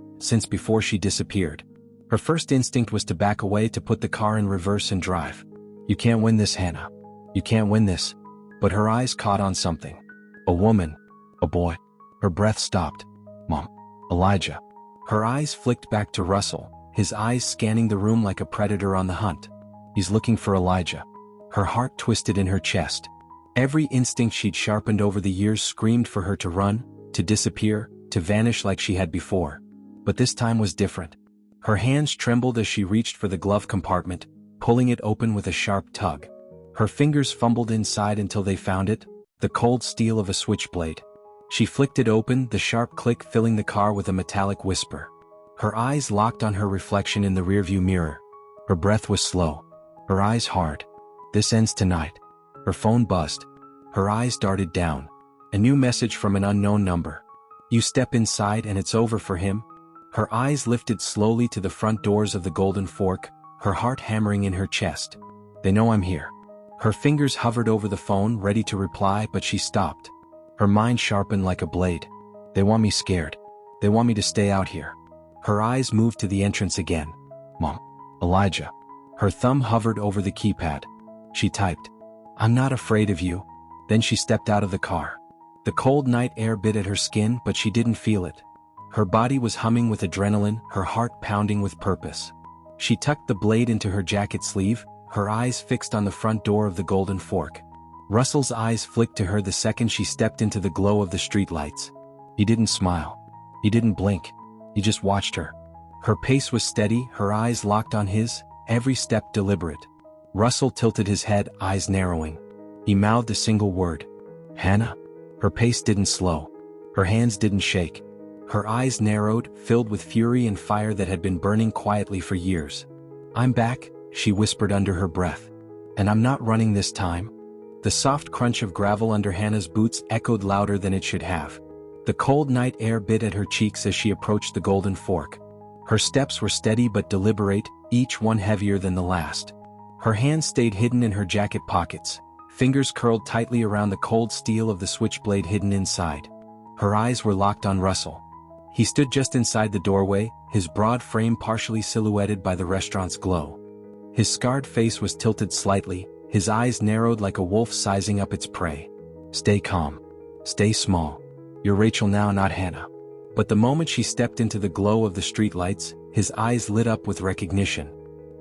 before she disappeared. Her first instinct was to back away, to put the car in reverse and drive. You can't win this, Hannah. You can't win this. But her eyes caught on something. A woman. A boy. Her breath stopped. Mom. Elijah. Her eyes flicked back to Russell, his eyes scanning the room like a predator on the hunt. He's looking for Elijah. Her heart twisted in her chest. Every instinct she'd sharpened over the years screamed for her to run, to disappear, to vanish like she had before. But this time was different. Her hands trembled as she reached for the glove compartment, pulling it open with a sharp tug. Her fingers fumbled inside until they found it, the cold steel of a switchblade. She flicked it open, the sharp click filling the car with a metallic whisper. Her eyes locked on her reflection in the rearview mirror. Her breath was slow. Her eyes hard. This ends tonight. Her phone buzzed. Her eyes darted down. A new message from an unknown number. You step inside and it's over for him. Her eyes lifted slowly to the front doors of the Golden Fork, her heart hammering in her chest. They know I'm here. Her fingers hovered over the phone, ready to reply, but she stopped. Her mind sharpened like a blade. They want me scared. They want me to stay out here. Her eyes moved to the entrance again. Mom. Elijah. Her thumb hovered over the keypad. She typed, I'm not afraid of you. Then she stepped out of the car. The cold night air bit at her skin, but she didn't feel it. Her body was humming with adrenaline, her heart pounding with purpose. She tucked the blade into her jacket sleeve, her eyes fixed on the front door of the Golden Fork. Russell's eyes flicked to her the second she stepped into the glow of the streetlights. He didn't smile. He didn't blink. He just watched her. Her pace was steady, her eyes locked on his, every step deliberate. Russell tilted his head, eyes narrowing. He mouthed a single word. Hannah. Her pace didn't slow. Her hands didn't shake. Her eyes narrowed, filled with fury and fire that had been burning quietly for years. I'm back, she whispered under her breath. And I'm not running this time. The soft crunch of gravel under Hannah's boots echoed louder than it should have. The cold night air bit at her cheeks as she approached the Golden Fork. Her steps were steady but deliberate, each one heavier than the last. Her hands stayed hidden in her jacket pockets, fingers curled tightly around the cold steel of the switchblade hidden inside. Her eyes were locked on Russell. He stood just inside the doorway, his broad frame partially silhouetted by the restaurant's glow. His scarred face was tilted slightly, his eyes narrowed like a wolf sizing up its prey. Stay calm. Stay small. You're Rachel now, not Hannah. But the moment she stepped into the glow of the streetlights, his eyes lit up with recognition.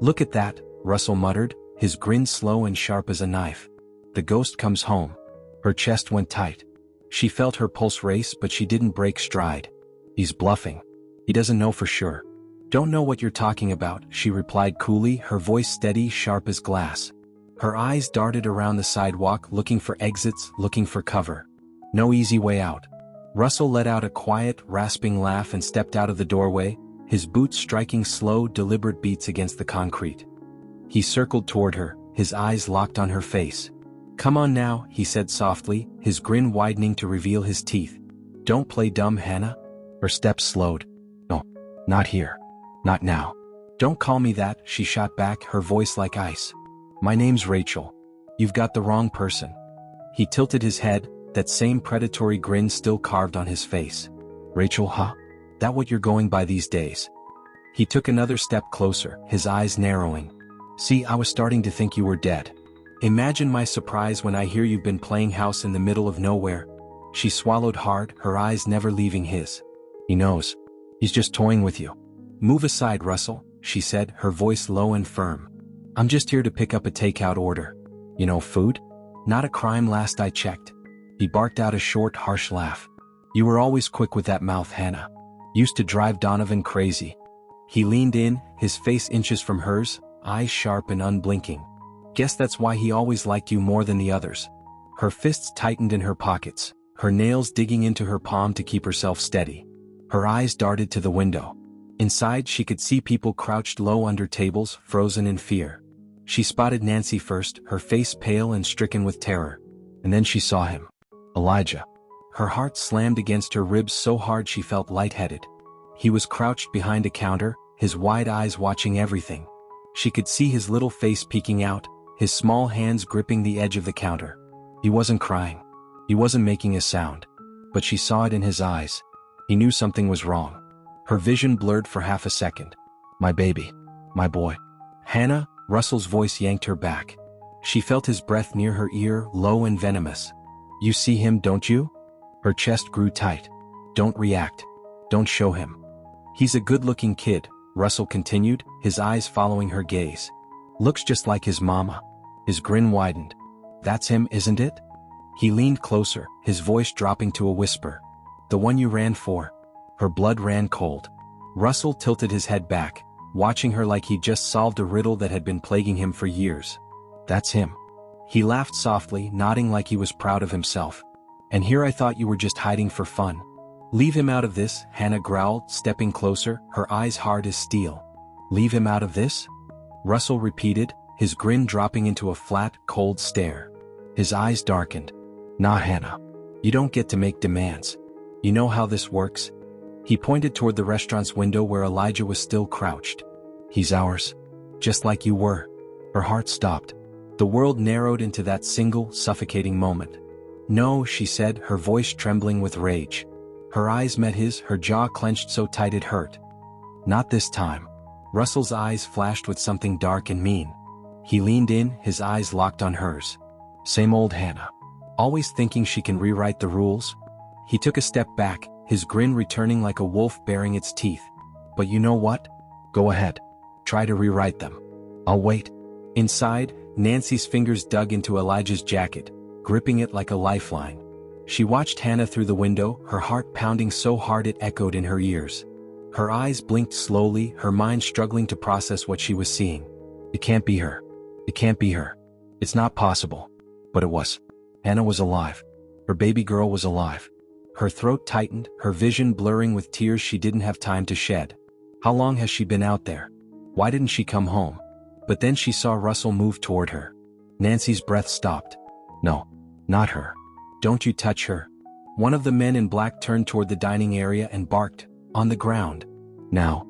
Look at that, Russell muttered, his grin slow and sharp as a knife. The ghost comes home. Her chest went tight. She felt her pulse race, but she didn't break stride. He's bluffing. He doesn't know for sure. Don't know what you're talking about, she replied coolly, her voice steady, sharp as glass. Her eyes darted around the sidewalk, looking for exits, looking for cover. No easy way out. Russell let out a quiet, rasping laugh and stepped out of the doorway, his boots striking slow, deliberate beats against the concrete. He circled toward her, his eyes locked on her face. Come on now, he said softly, his grin widening to reveal his teeth. Don't play dumb, Hannah. Her steps slowed. No, not here. Not now. Don't call me that, she shot back, her voice like ice. My name's Rachel. You've got the wrong person. He tilted his head, that same predatory grin still carved on his face. Rachel, huh? That what you're going by these days? He took another step closer, his eyes narrowing. See, I was starting to think you were dead. Imagine my surprise when I hear you've been playing house in the middle of nowhere. She swallowed hard, her eyes never leaving his. He knows. He's just toying with you. Move aside, Russell, she said, her voice low and firm. I'm just here to pick up a takeout order. You know, food? Not a crime last I checked. He barked out a short, harsh laugh. You were always quick with that mouth, Hannah. Used to drive Donovan crazy. He leaned in, his face inches from hers, eyes sharp and unblinking. Guess that's why he always liked you more than the others. Her fists tightened in her pockets, her nails digging into her palm to keep herself steady. Her eyes darted to the window. Inside, she could see people crouched low under tables, frozen in fear. She spotted Nancy first, her face pale and stricken with terror. And then she saw him. Elijah. Her heart slammed against her ribs so hard she felt lightheaded. He was crouched behind a counter, his wide eyes watching everything. She could see his little face peeking out, his small hands gripping the edge of the counter. He wasn't crying. He wasn't making a sound. But she saw it in his eyes. He knew something was wrong. Her vision blurred for half a second. My baby. My boy. Hannah, Russell's voice yanked her back. She felt his breath near her ear, low and venomous. You see him, don't you? Her chest grew tight. Don't react. Don't show him. He's a good-looking kid, Russell continued, his eyes following her gaze. Looks just like his mama. His grin widened. That's him, isn't it? He leaned closer, his voice dropping to a whisper. The one you ran for. Her blood ran cold. Russell tilted his head back, watching her like he'd just solved a riddle that had been plaguing him for years. That's him. He laughed softly, nodding like he was proud of himself. And here I thought you were just hiding for fun. Leave him out of this, Hannah growled, stepping closer, her eyes hard as steel. Leave him out of this? Russell repeated, his grin dropping into a flat, cold stare. His eyes darkened. Nah, Hannah. You don't get to make demands. You know how this works? He pointed toward the restaurant's window where Elijah was still crouched. He's ours. Just like you were. Her heart stopped. The world narrowed into that single, suffocating moment. No, she said, her voice trembling with rage. Her eyes met his, her jaw clenched so tight it hurt. Not this time. Russell's eyes flashed with something dark and mean. He leaned in, his eyes locked on hers. Same old Hannah. Always thinking she can rewrite the rules? He took a step back, his grin returning like a wolf baring its teeth. But you know what? Go ahead. Try to rewrite them. I'll wait. Inside, Nancy's fingers dug into Elijah's jacket, gripping it like a lifeline. She watched Hannah through the window, her heart pounding so hard it echoed in her ears. Her eyes blinked slowly, her mind struggling to process what she was seeing. It can't be her. It can't be her. It's not possible. But it was. Hannah was alive. Her baby girl was alive. Her throat tightened, her vision blurring with tears she didn't have time to shed. How long has she been out there? Why didn't she come home? But then she saw Russell move toward her. Nancy's breath stopped. No, not her. Don't you touch her. One of the men in black turned toward the dining area and barked, on the ground. Now.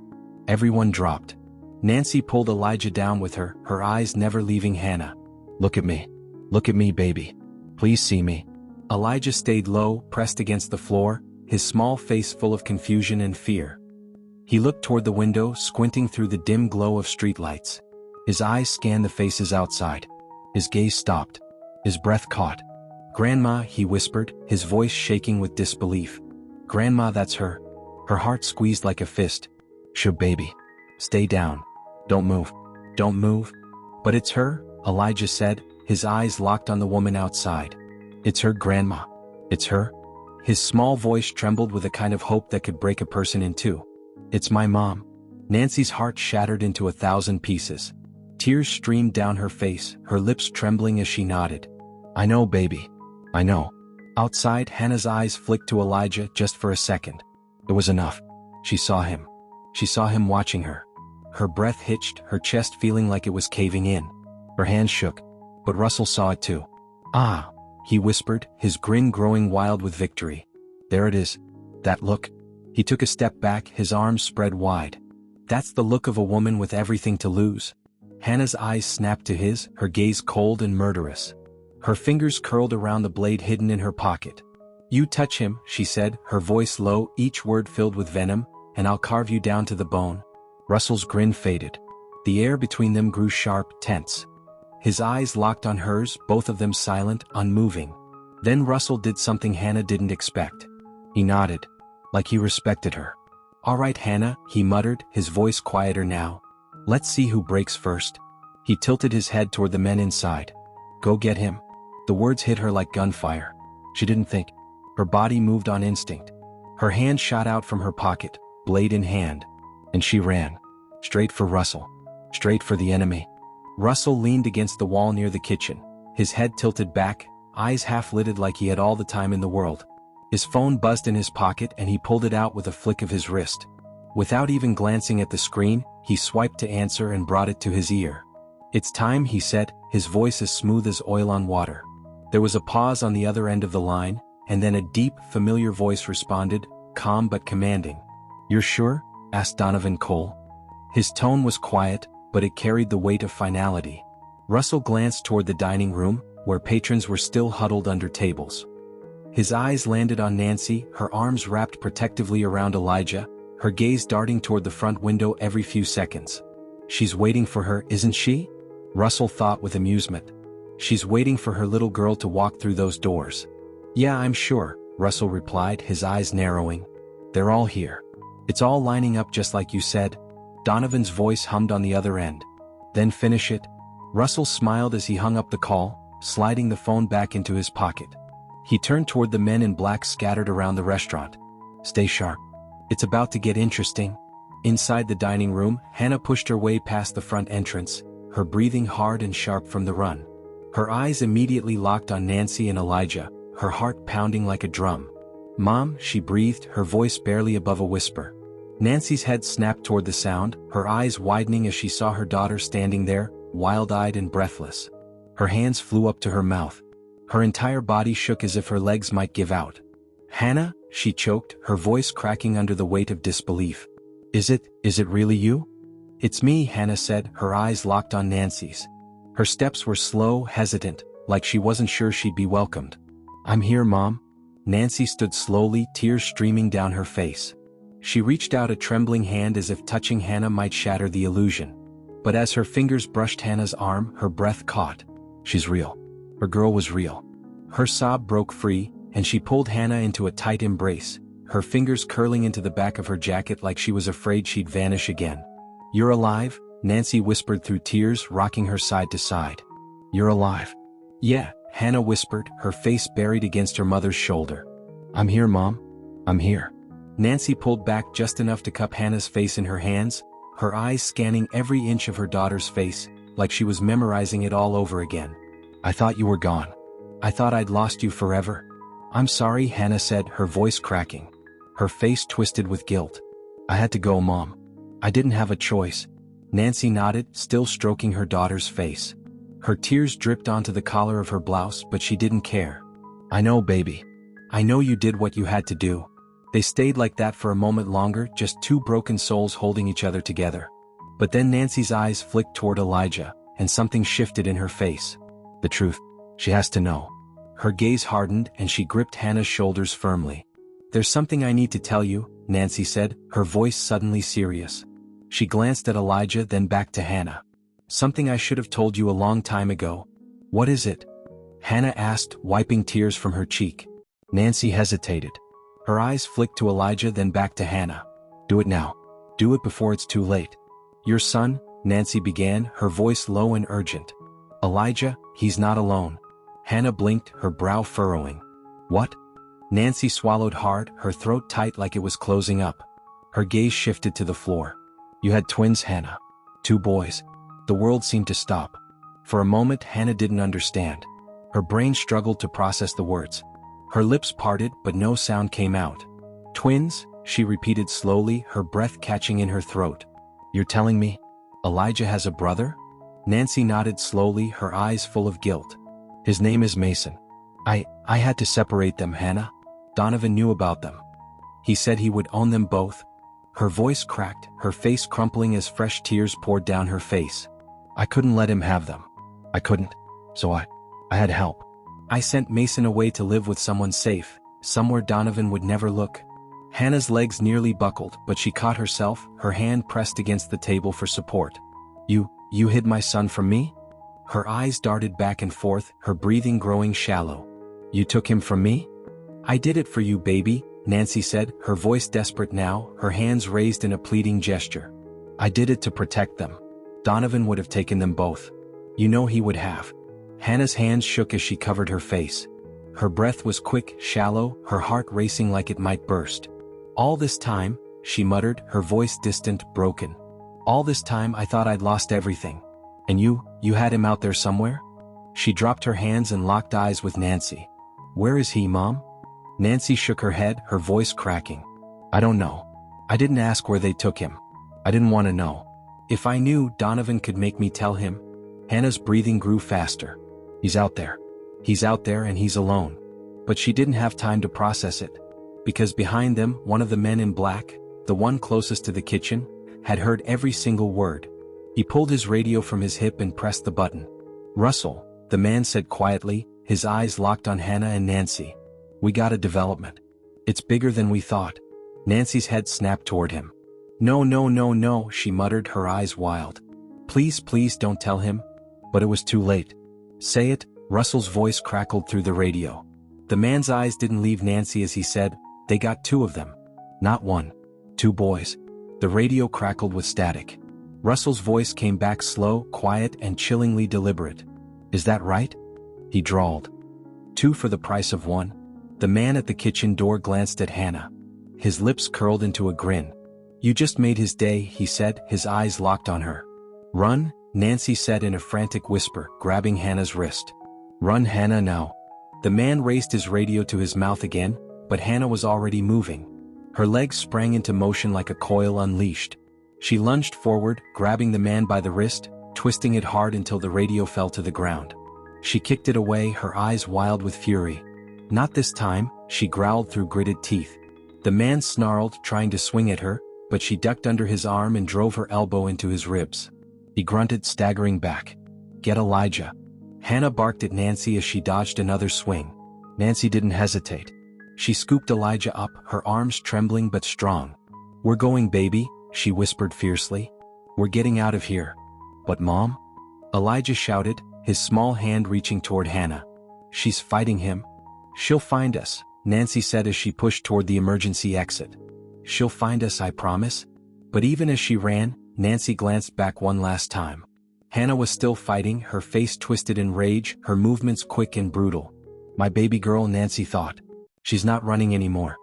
Everyone dropped. Nancy pulled Elijah down with her, her eyes never leaving Hannah. Look at me. Look at me, baby. Please see me. Elijah stayed low, pressed against the floor, his small face full of confusion and fear. He looked toward the window, squinting through the dim glow of streetlights. His eyes scanned the faces outside. His gaze stopped. His breath caught. Grandma, he whispered, his voice shaking with disbelief. Grandma, that's her. Her heart squeezed like a fist. Shh, baby. Stay down. Don't move. Don't move. But it's her, Elijah said, his eyes locked on the woman outside. It's her, Grandma. It's her. His small voice trembled with a kind of hope that could break a person in two. It's my mom. Nancy's heart shattered into 1,000 pieces. Tears streamed down her face, her lips trembling as she nodded. I know, baby. I know. Outside, Hannah's eyes flicked to Elijah just for a second. It was enough. She saw him. She saw him watching her. Her breath hitched, her chest feeling like it was caving in. Her hands shook. But Russell saw it too. Ah, he whispered, his grin growing wild with victory. There it is. That look. He took a step back, his arms spread wide. That's the look of a woman with everything to lose. Hannah's eyes snapped to his, her gaze cold and murderous. Her fingers curled around the blade hidden in her pocket. You touch him, she said, her voice low, each word filled with venom, and I'll carve you down to the bone. Russell's grin faded. The air between them grew sharp, tense. His eyes locked on hers, both of them silent, unmoving. Then Russell did something Hannah didn't expect. He nodded, like he respected her. All right, Hannah, he muttered, his voice quieter now. Let's see who breaks first. He tilted his head toward the men inside. Go get him. The words hit her like gunfire. She didn't think. Her body moved on instinct. Her hand shot out from her pocket, blade in hand. And she ran. Straight for Russell. Straight for the enemy. Russell leaned against the wall near the kitchen, his head tilted back, eyes half-lidded like he had all the time in the world. His phone buzzed in his pocket and he pulled it out with a flick of his wrist. Without even glancing at the screen, he swiped to answer and brought it to his ear. "It's time," he said, his voice as smooth as oil on water. There was a pause on the other end of the line, and then a deep, familiar voice responded, calm but commanding. "You're sure?" asked Donovan Cole. His tone was quiet, but it carried the weight of finality. Russell glanced toward the dining room, where patrons were still huddled under tables. His eyes landed on Nancy, her arms wrapped protectively around Elijah, her gaze darting toward the front window every few seconds. "She's waiting for her, isn't she?" Russell thought with amusement. "She's waiting for her little girl to walk through those doors." "Yeah, I'm sure," Russell replied, his eyes narrowing. "They're all here. It's all lining up just like you said." Donovan's voice hummed on the other end. "Then finish it." Russell smiled as he hung up the call, sliding the phone back into his pocket. He turned toward the men in black scattered around the restaurant. "Stay sharp. It's about to get interesting." Inside the dining room, Hannah pushed her way past the front entrance, her breathing hard and sharp from the run. Her eyes immediately locked on Nancy and Elijah, her heart pounding like a drum. "Mom," she breathed, her voice barely above a whisper. Nancy's head snapped toward the sound, her eyes widening as she saw her daughter standing there, wild-eyed and breathless. Her hands flew up to her mouth. Her entire body shook as if her legs might give out. "Hannah," she choked, her voice cracking under the weight of disbelief. Is it really you?" "It's me," Hannah said, her eyes locked on Nancy's. Her steps were slow, hesitant, like she wasn't sure she'd be welcomed. "I'm here, Mom." Nancy stood slowly, tears streaming down her face. She reached out a trembling hand as if touching Hannah might shatter the illusion. But as her fingers brushed Hannah's arm, her breath caught. "She's real. Her girl was real." Her sob broke free, and she pulled Hannah into a tight embrace, her fingers curling into the back of her jacket like she was afraid she'd vanish again. "You're alive?" Nancy whispered through tears, rocking her side to side. "You're alive?" "Yeah," Hannah whispered, her face buried against her mother's shoulder. "I'm here, Mom. I'm here." Nancy pulled back just enough to cup Hannah's face in her hands, her eyes scanning every inch of her daughter's face, like she was memorizing it all over again. "I thought you were gone. I thought I'd lost you forever." "I'm sorry," Hannah said, her voice cracking. Her face twisted with guilt. "I had to go, Mom. I didn't have a choice." Nancy nodded, still stroking her daughter's face. Her tears dripped onto the collar of her blouse, but she didn't care. "I know, baby. I know you did what you had to do." They stayed like that for a moment longer, just two broken souls holding each other together. But then Nancy's eyes flicked toward Elijah, and something shifted in her face. The truth. She has to know. Her gaze hardened, and she gripped Hannah's shoulders firmly. "There's something I need to tell you," Nancy said, her voice suddenly serious. She glanced at Elijah, then back to Hannah. "Something I should have told you a long time ago." "What is it?" Hannah asked, wiping tears from her cheek. Nancy hesitated. Her eyes flicked to Elijah, then back to Hannah. "Do it now. Do it before it's too late." "Your son," Nancy began, her voice low and urgent. "Elijah, he's not alone." Hannah blinked, her brow furrowing. "What?" Nancy swallowed hard, her throat tight like it was closing up. Her gaze shifted to the floor. "You had twins, Hannah. 2 boys." The world seemed to stop. For a moment, Hannah didn't understand. Her brain struggled to process the words. Her lips parted, but no sound came out. "Twins?" she repeated slowly, her breath catching in her throat. "You're telling me Elijah has a brother?" Nancy nodded slowly, her eyes full of guilt. "His name is Mason. I had to separate them, Hannah. Donovan knew about them. He said he would own them both." Her voice cracked, her face crumpling as fresh tears poured down her face. "I couldn't let him have them. I couldn't. So I had help. I sent Mason away to live with someone safe, somewhere Donovan would never look." Hannah's legs nearly buckled, but she caught herself, her hand pressed against the table for support. You hid my son from me?" Her eyes darted back and forth, her breathing growing shallow. "You took him from me?" "I did it for you, baby," Nancy said, her voice desperate now, her hands raised in a pleading gesture. "I did it to protect them. Donovan would have taken them both. You know he would have." Hannah's hands shook as she covered her face. Her breath was quick, shallow, her heart racing like it might burst. "All this time," she muttered, her voice distant, broken. "All this time I thought I'd lost everything. And you had him out there somewhere?" She dropped her hands and locked eyes with Nancy. "Where is he, Mom?" Nancy shook her head, her voice cracking. "I don't know. I didn't ask where they took him. I didn't want to know. If I knew, Donovan could make me tell him." Hannah's breathing grew faster. "He's out there. He's out there and he's alone." But she didn't have time to process it. Because behind them, one of the men in black, the one closest to the kitchen, had heard every single word. He pulled his radio from his hip and pressed the button. "Russell," the man said quietly, his eyes locked on Hannah and Nancy. "We got a development. It's bigger than we thought." Nancy's head snapped toward him. "No, no, no, no," she muttered, her eyes wild. "Please, please don't tell him." But it was too late. "Say it," Russell's voice crackled through the radio. The man's eyes didn't leave Nancy as he said, "They got 2 of them. Not 1. 2 boys." The radio crackled with static. Russell's voice came back slow, quiet, and chillingly deliberate. "Is that right?" he drawled. 2 for the price of 1. The man at the kitchen door glanced at Hannah. His lips curled into a grin. "You just made his day," he said, his eyes locked on her. "Run," Nancy said in a frantic whisper, grabbing Hannah's wrist. "Run, Hannah, now." The man raised his radio to his mouth again, but Hannah was already moving. Her legs sprang into motion like a coil unleashed. She lunged forward, grabbing the man by the wrist, twisting it hard until the radio fell to the ground. She kicked it away, her eyes wild with fury. "Not this time," she growled through gritted teeth. The man snarled, trying to swing at her, but she ducked under his arm and drove her elbow into his ribs. He grunted, staggering back. "Get Elijah." Hannah barked at Nancy as she dodged another swing. Nancy didn't hesitate. She scooped Elijah up, her arms trembling but strong. "We're going, baby," she whispered fiercely. "We're getting out of here." "But Mom?" Elijah shouted, his small hand reaching toward Hannah. "She's fighting him." "She'll find us," Nancy said as she pushed toward the emergency exit. "She'll find us, I promise." But even as she ran, Nancy glanced back one last time. Hannah was still fighting, her face twisted in rage, her movements quick and brutal. "My baby girl," Nancy thought. "She's not running anymore."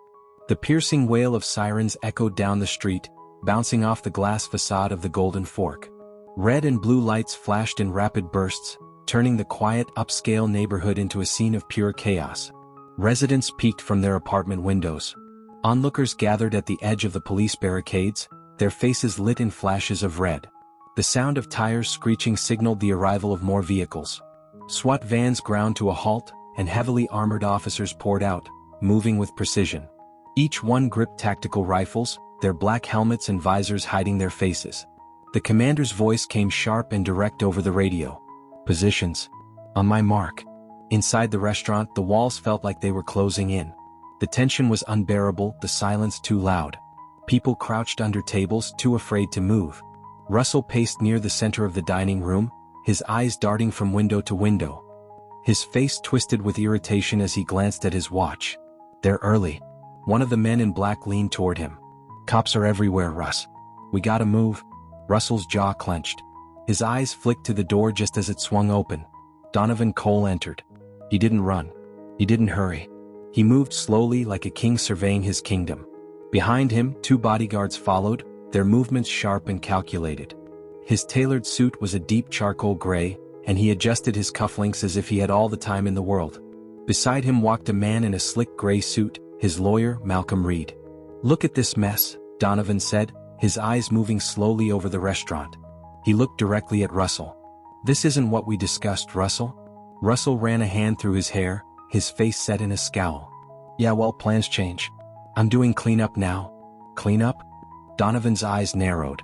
The piercing wail of sirens echoed down the street, bouncing off the glass facade of the Golden Fork. Red and blue lights flashed in rapid bursts, turning the quiet, upscale neighborhood into a scene of pure chaos. Residents peeked from their apartment windows. Onlookers gathered at the edge of the police barricades, their faces lit in flashes of red. The sound of tires screeching signaled the arrival of more vehicles. SWAT vans ground to a halt, and heavily armored officers poured out, moving with precision. Each one gripped tactical rifles, their black helmets and visors hiding their faces. The commander's voice came sharp and direct over the radio. "Positions. On my mark." Inside the restaurant, the walls felt like they were closing in. The tension was unbearable, the silence too loud. People crouched under tables, too afraid to move. Russell paced near the center of the dining room, his eyes darting from window to window. His face twisted with irritation as he glanced at his watch. "They're early." One of the men in black leaned toward him. "Cops are everywhere, Russ. We gotta move." Russell's jaw clenched. His eyes flicked to the door just as it swung open. Donovan Cole entered. He didn't run. He didn't hurry. He moved slowly like a king surveying his kingdom. Behind him, 2 bodyguards followed, their movements sharp and calculated. His tailored suit was a deep charcoal gray, and he adjusted his cufflinks as if he had all the time in the world. Beside him walked a man in a slick gray suit, his lawyer, Malcolm Reed. "Look at this mess," Donovan said, his eyes moving slowly over the restaurant. He looked directly at Russell. "This isn't what we discussed, Russell." Russell ran a hand through his hair, his face set in a scowl. "Yeah, well, plans change. I'm doing cleanup now." "Cleanup?" Donovan's eyes narrowed.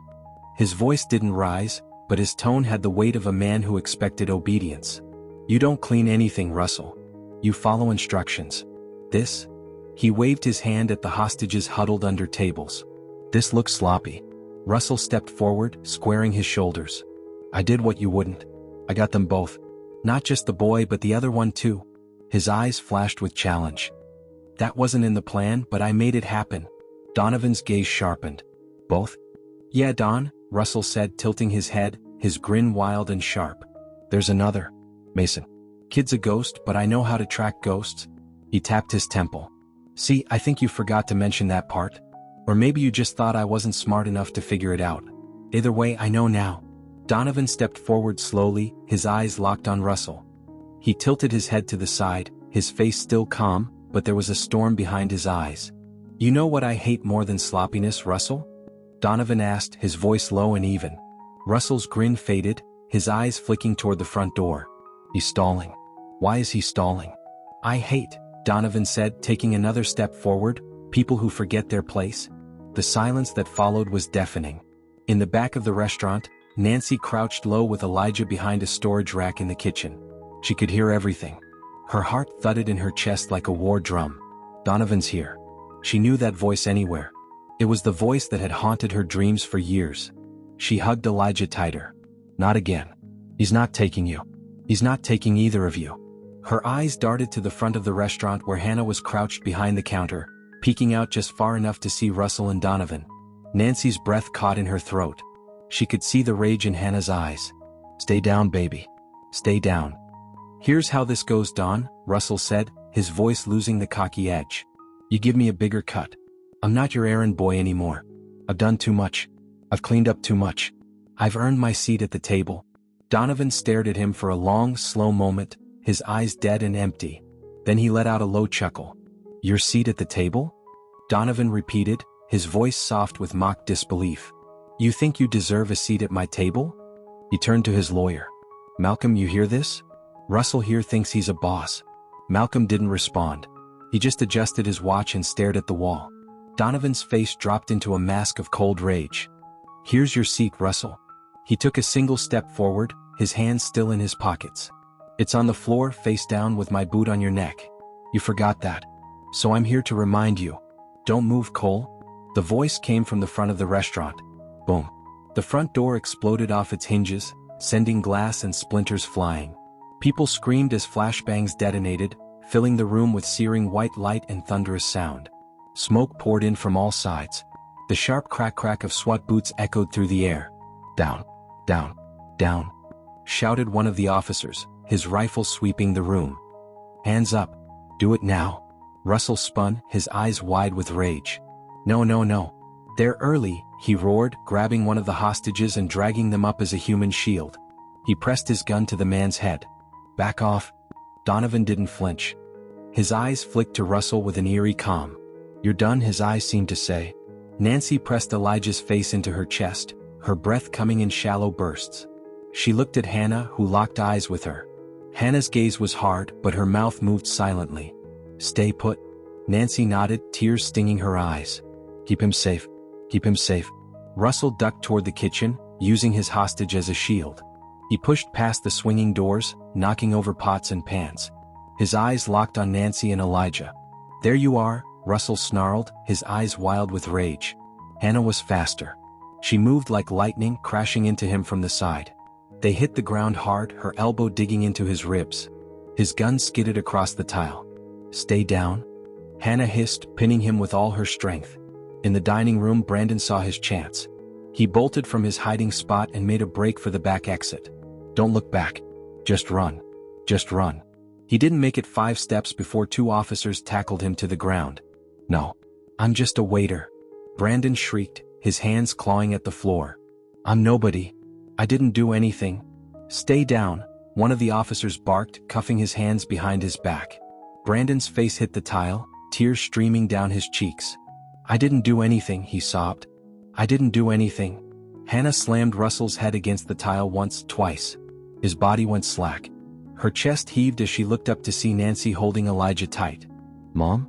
His voice didn't rise, but his tone had the weight of a man who expected obedience. "You don't clean anything, Russell. You follow instructions. This?" He waved his hand at the hostages huddled under tables. "This looks sloppy." Russell stepped forward, squaring his shoulders. "I did what you wouldn't. I got them both. Not just the boy but the other one too." His eyes flashed with challenge. "That wasn't in the plan, but I made it happen." Donovan's gaze sharpened. "Both?" "Yeah, Don," Russell said, tilting his head, his grin wild and sharp. "There's another. Mason. Kid's a ghost, but I know how to track ghosts." He tapped his temple. "See, I think you forgot to mention that part. Or maybe you just thought I wasn't smart enough to figure it out. Either way, I know now." Donovan stepped forward slowly, his eyes locked on Russell. He tilted his head to the side, his face still calm, but there was a storm behind his eyes. "You know what I hate more than sloppiness, Russell?" Donovan asked, his voice low and even. Russell's grin faded, his eyes flicking toward the front door. "He's stalling. Why is he stalling?" "I hate," Donovan said, taking another step forward, "people who forget their place." The silence that followed was deafening. In the back of the restaurant, Nancy crouched low with Elijah behind a storage rack in the kitchen. She could hear everything. Her heart thudded in her chest like a war drum. Donovan's here. She knew that voice anywhere. It was the voice that had haunted her dreams for years. She hugged Elijah tighter. "Not again. He's not taking you. He's not taking either of you." Her eyes darted to the front of the restaurant where Hannah was crouched behind the counter, peeking out just far enough to see Russell and Donovan. Nancy's breath caught in her throat. She could see the rage in Hannah's eyes. "Stay down, baby. Stay down." "Here's how this goes, Don," Russell said, his voice losing the cocky edge. "You give me a bigger cut. I'm not your errand boy anymore. I've done too much. I've cleaned up too much. I've earned my seat at the table." Donovan stared at him for a long, slow moment, his eyes dead and empty. Then he let out a low chuckle. "Your seat at the table?" Donovan repeated, his voice soft with mock disbelief. "You think you deserve a seat at my table?" He turned to his lawyer. "Malcolm, you hear this? Russell here thinks he's a boss." Malcolm didn't respond. He just adjusted his watch and stared at the wall. Donovan's face dropped into a mask of cold rage. "Here's your seat, Russell." He took a single step forward, his hands still in his pockets. "It's on the floor, face down with my boot on your neck. You forgot that. So I'm here to remind you. Don't move, Cole." The voice came from the front of the restaurant. Boom. The front door exploded off its hinges, sending glass and splinters flying. People screamed as flashbangs detonated, filling the room with searing white light and thunderous sound. Smoke poured in from all sides. The sharp crack of SWAT boots echoed through the air. "Down, down, down," shouted one of the officers, his rifle sweeping the room. "Hands up. Do it now." Russell spun, his eyes wide with rage. "No, no, no. They're early," he roared, grabbing one of the hostages and dragging them up as a human shield. He pressed his gun to the man's head. "Back off." Donovan didn't flinch. His eyes flicked to Russell with an eerie calm. "You're done," his eyes seemed to say. Nancy pressed Elijah's face into her chest, her breath coming in shallow bursts. She looked at Hannah, who locked eyes with her. Hannah's gaze was hard, but her mouth moved silently. "Stay put." Nancy nodded, tears stinging her eyes. "Keep him safe. Keep him safe." Russell ducked toward the kitchen, using his hostage as a shield. He pushed past the swinging doors, knocking over pots and pans. His eyes locked on Nancy and Elijah. "There you are," Russell snarled, his eyes wild with rage. Hannah was faster. She moved like lightning, crashing into him from the side. They hit the ground hard, her elbow digging into his ribs. His gun skidded across the tile. "Stay down," Hannah hissed, pinning him with all her strength. In the dining room, Brandon saw his chance. He bolted from his hiding spot and made a break for the back exit. "Don't look back. Just run. Just run." He didn't make it 5 steps before 2 officers tackled him to the ground. "No. I'm just a waiter," Brandon shrieked, his hands clawing at the floor. "I'm nobody. I didn't do anything." "Stay down," one of the officers barked, cuffing his hands behind his back. Brandon's face hit the tile, tears streaming down his cheeks. "I didn't do anything," he sobbed. "I didn't do anything." Hannah slammed Russell's head against the tile once, twice. His body went slack. Her chest heaved as she looked up to see Nancy holding Elijah tight. "Mom?"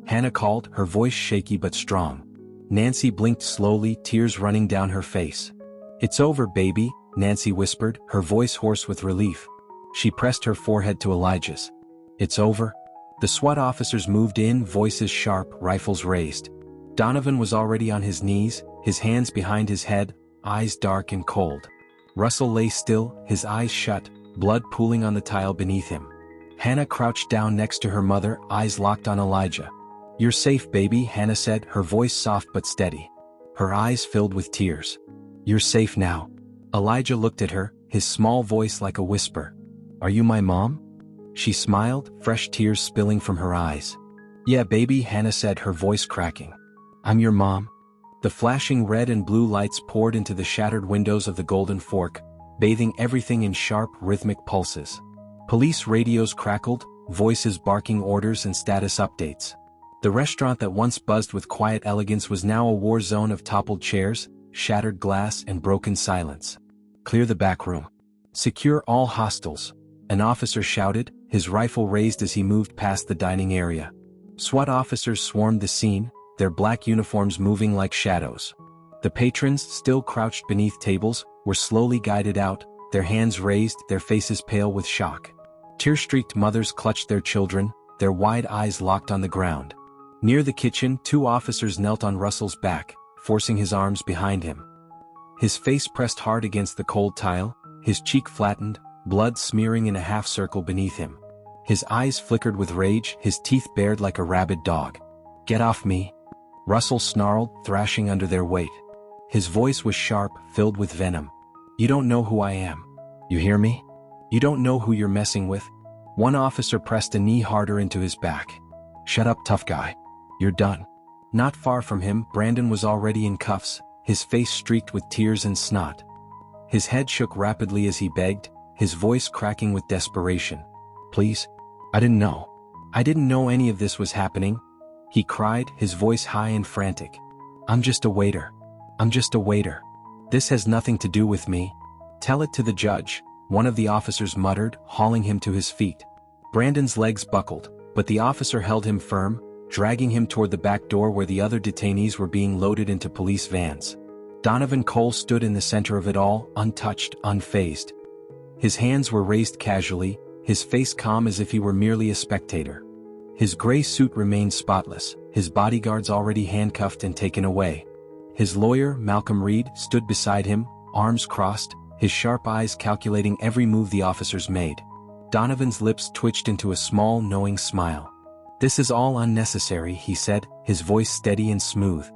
Hannah called, her voice shaky but strong. Nancy blinked slowly, tears running down her face. "It's over, baby," Nancy whispered, her voice hoarse with relief. She pressed her forehead to Elijah's. "It's over?" The SWAT officers moved in, voices sharp, rifles raised. Donovan was already on his knees, his hands behind his head, eyes dark and cold. Russell lay still, his eyes shut, blood pooling on the tile beneath him. Hannah crouched down next to her mother, eyes locked on Elijah. "You're safe, baby," Hannah said, her voice soft but steady. Her eyes filled with tears. "You're safe now." Elijah looked at her, his small voice like a whisper. "Are you my mom?" She smiled, fresh tears spilling from her eyes. "Yeah, baby," Hannah said, her voice cracking. "I'm your mom." The flashing red and blue lights poured into the shattered windows of the Golden Fork, bathing everything in sharp, rhythmic pulses. Police radios crackled, voices barking orders and status updates. The restaurant that once buzzed with quiet elegance was now a war zone of toppled chairs, shattered glass and broken silence. Clear the back room. Secure all hostiles. An officer shouted, his rifle raised as he moved past the dining area. SWAT officers swarmed the scene, their black uniforms moving like shadows. The patrons, still crouched beneath tables, were slowly guided out, their hands raised, their faces pale with shock. Tear-streaked mothers clutched their children, their wide eyes locked on the ground. Near the kitchen, 2 officers knelt on Russell's back, forcing his arms behind him. His face pressed hard against the cold tile, his cheek flattened, blood smearing in a half-circle beneath him. His eyes flickered with rage, his teeth bared like a rabid dog. "Get off me!" Russell snarled, thrashing under their weight. His voice was sharp, filled with venom. "You don't know who I am. You hear me? You don't know who you're messing with." One officer pressed a knee harder into his back. "Shut up, tough guy. You're done." Not far from him, Brandon was already in cuffs, his face streaked with tears and snot. His head shook rapidly as he begged, his voice cracking with desperation. "Please? I didn't know. I didn't know any of this was happening," he cried, his voice high and frantic. "I'm just a waiter. I'm just a waiter. This has nothing to do with me." "Tell it to the judge," one of the officers muttered, hauling him to his feet. Brandon's legs buckled, but the officer held him firm, dragging him toward the back door where the other detainees were being loaded into police vans. Donovan Cole stood in the center of it all, untouched, unfazed. His hands were raised casually, his face calm as if he were merely a spectator. His gray suit remained spotless, his bodyguards already handcuffed and taken away. His lawyer, Malcolm Reed, stood beside him, arms crossed, his sharp eyes calculating every move the officers made. Donovan's lips twitched into a small, knowing smile. "This is all unnecessary," he said, his voice steady and smooth.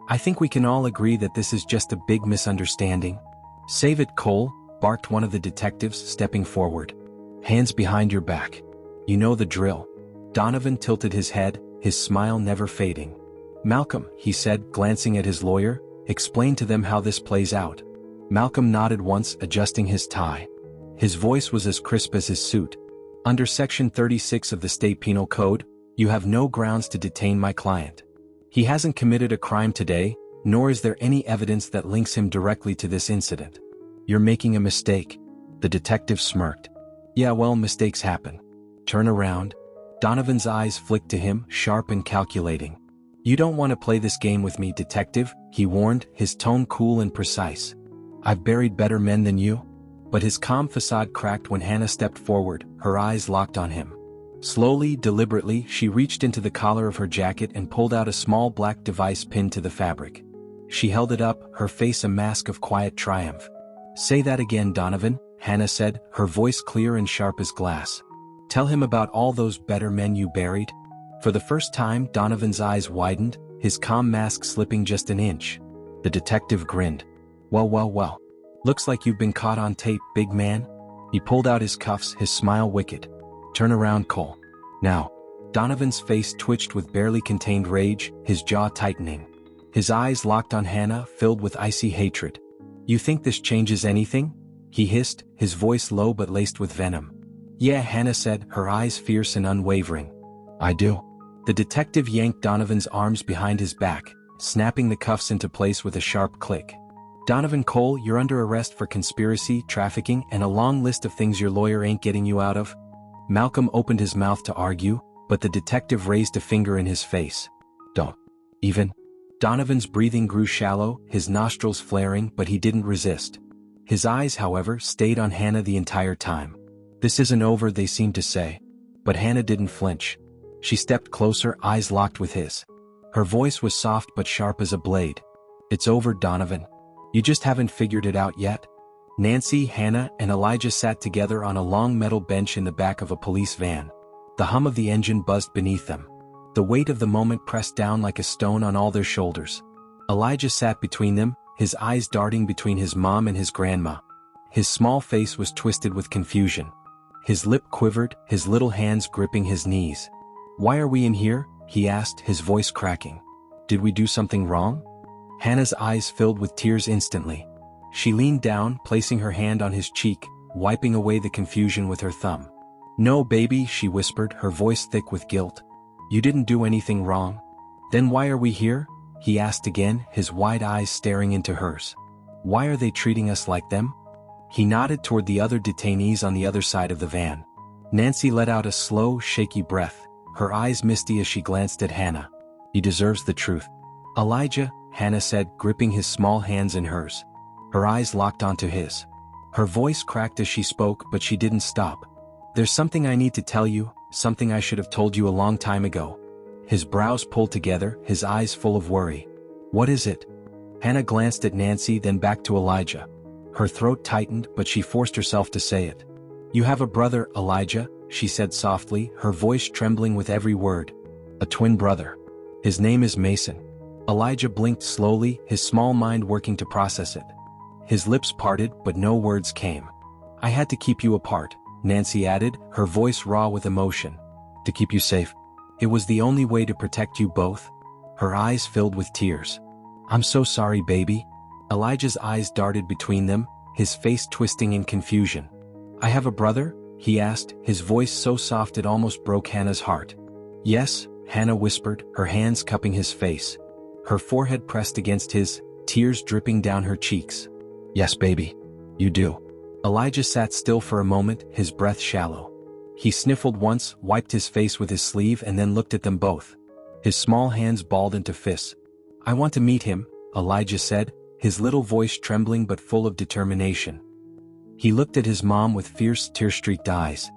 "I think we can all agree that this is just a big misunderstanding." "Save it, Cole," barked one of the detectives, stepping forward. "Hands behind your back. You know the drill." Donovan tilted his head, his smile never fading. "Malcolm," he said, glancing at his lawyer, "explain to them how this plays out." Malcolm nodded once, adjusting his tie. His voice was as crisp as his suit. "Under Section 36 of the State Penal Code, you have no grounds to detain my client. He hasn't committed a crime today, nor is there any evidence that links him directly to this incident." "You're making a mistake." The detective smirked. "Yeah, well, mistakes happen. Turn around." Donovan's eyes flicked to him, sharp and calculating. "You don't want to play this game with me, detective," he warned, his tone cool and precise. "I've buried better men than you." But his calm facade cracked when Hannah stepped forward, her eyes locked on him. Slowly, deliberately, she reached into the collar of her jacket and pulled out a small black device pinned to the fabric. She held it up, her face a mask of quiet triumph. "Say that again, Donovan," Hannah said, her voice clear and sharp as glass. "Tell him about all those better men you buried." For the first time, Donovan's eyes widened, his calm mask slipping just an inch. The detective grinned. Well. Looks like you've been caught on tape, big man." He pulled out his cuffs, his smile wicked. "Turn around, Cole. Now." Donovan's face twitched with barely contained rage, his jaw tightening. His eyes locked on Hannah, filled with icy hatred. "You think this changes anything?" he hissed, his voice low but laced with venom. "Yeah," Hannah said, her eyes fierce and unwavering. "I do." The detective yanked Donovan's arms behind his back, snapping the cuffs into place with a sharp click. "Donovan Cole, you're under arrest for conspiracy, trafficking, and a long list of things your lawyer ain't getting you out of." Malcolm opened his mouth to argue, but the detective raised a finger in his face. "Don't. Even." Donovan's breathing grew shallow, his nostrils flaring, but he didn't resist. His eyes, however, stayed on Hannah the entire time. "This isn't over," they seemed to say. But Hannah didn't flinch. She stepped closer, eyes locked with his. Her voice was soft but sharp as a blade. "It's over, Donovan. You just haven't figured it out yet." Nancy, Hannah, and Elijah sat together on a long metal bench in the back of a police van. The hum of the engine buzzed beneath them. The weight of the moment pressed down like a stone on all their shoulders. Elijah sat between them, his eyes darting between his mom and his grandma. His small face was twisted with confusion. His lip quivered, his little hands gripping his knees. "Why are we in here?" he asked, his voice cracking. "Did we do something wrong?" Hannah's eyes filled with tears instantly. She leaned down, placing her hand on his cheek, wiping away the confusion with her thumb. "No, baby," she whispered, her voice thick with guilt. "You didn't do anything wrong." "Then why are we here?" he asked again, his wide eyes staring into hers. "Why are they treating us like them?" He nodded toward the other detainees on the other side of the van. Nancy let out a slow, shaky breath, her eyes misty as she glanced at Hannah. "He deserves the truth." "Elijah," Hannah said, gripping his small hands in hers. Her eyes locked onto his. Her voice cracked as she spoke, but she didn't stop. "There's something I need to tell you, something I should have told you a long time ago." His brows pulled together, his eyes full of worry. "What is it?" Hannah glanced at Nancy, then back to Elijah. Her throat tightened, but she forced herself to say it. "You have a brother, Elijah," she said softly, her voice trembling with every word. "A twin brother. His name is Mason." Elijah blinked slowly, his small mind working to process it. His lips parted, but no words came. "I had to keep you apart," Nancy added, her voice raw with emotion. "To keep you safe. It was the only way to protect you both." Her eyes filled with tears. "I'm so sorry, baby." Elijah's eyes darted between them, his face twisting in confusion. "I have a brother?" he asked, his voice so soft it almost broke Hannah's heart. "Yes," Hannah whispered, her hands cupping his face. Her forehead pressed against his, tears dripping down her cheeks. "Yes, baby. You do." Elijah sat still for a moment, his breath shallow. He sniffled once, wiped his face with his sleeve and then looked at them both. His small hands balled into fists. "I want to meet him," Elijah said, his little voice trembling but full of determination. He looked at his mom with fierce, tear-streaked eyes.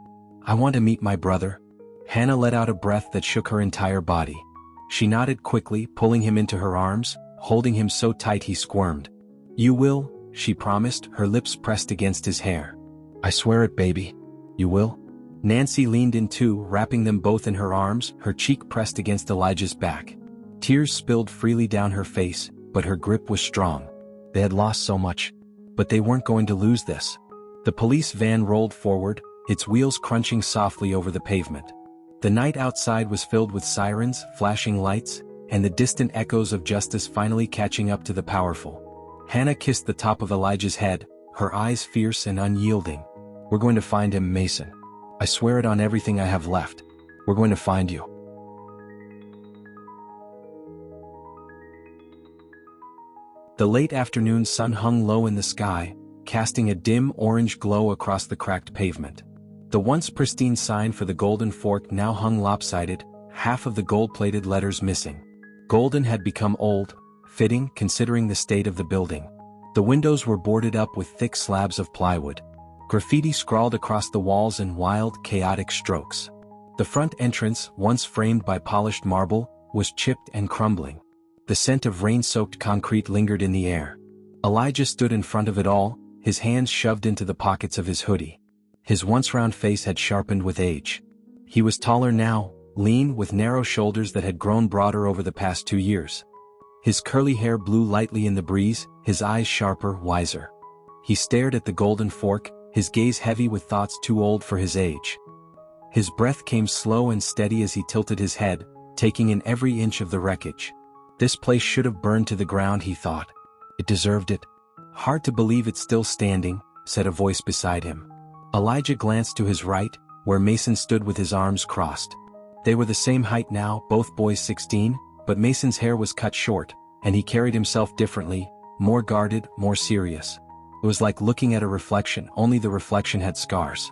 "I want to meet my brother." Hannah let out a breath that shook her entire body. She nodded quickly, pulling him into her arms, holding him so tight he squirmed. "You will," she promised, her lips pressed against his hair. "I swear it, baby. You will?" Nancy leaned in too, wrapping them both in her arms, her cheek pressed against Elijah's back. Tears spilled freely down her face, but her grip was strong. They had lost so much. But they weren't going to lose this. The police van rolled forward, its wheels crunching softly over the pavement. The night outside was filled with sirens, flashing lights, and the distant echoes of justice finally catching up to the powerful. Hannah kissed the top of Elijah's head, her eyes fierce and unyielding. "We're going to find him, Mason. I swear it on everything I have left. We're going to find you." The late afternoon sun hung low in the sky, casting a dim orange glow across the cracked pavement. The once pristine sign for the Golden Fork now hung lopsided, half of the gold-plated letters missing. Golden had become old, fitting considering the state of the building. The windows were boarded up with thick slabs of plywood. Graffiti scrawled across the walls in wild, chaotic strokes. The front entrance, once framed by polished marble, was chipped and crumbling. The scent of rain-soaked concrete lingered in the air. Elijah stood in front of it all, his hands shoved into the pockets of his hoodie. His once round face had sharpened with age. He was taller now, lean with narrow shoulders that had grown broader over the past 2 years. His curly hair blew lightly in the breeze, his eyes sharper, wiser. He stared at the Golden Fork, his gaze heavy with thoughts too old for his age. His breath came slow and steady as he tilted his head, taking in every inch of the wreckage. This place should have burned to the ground, he thought. It deserved it. "Hard to believe it's still standing," said a voice beside him. Elijah glanced to his right, where Mason stood with his arms crossed. They were the same height now, both boys 16, but Mason's hair was cut short, and he carried himself differently, more guarded, more serious. It was like looking at a reflection, only the reflection had scars.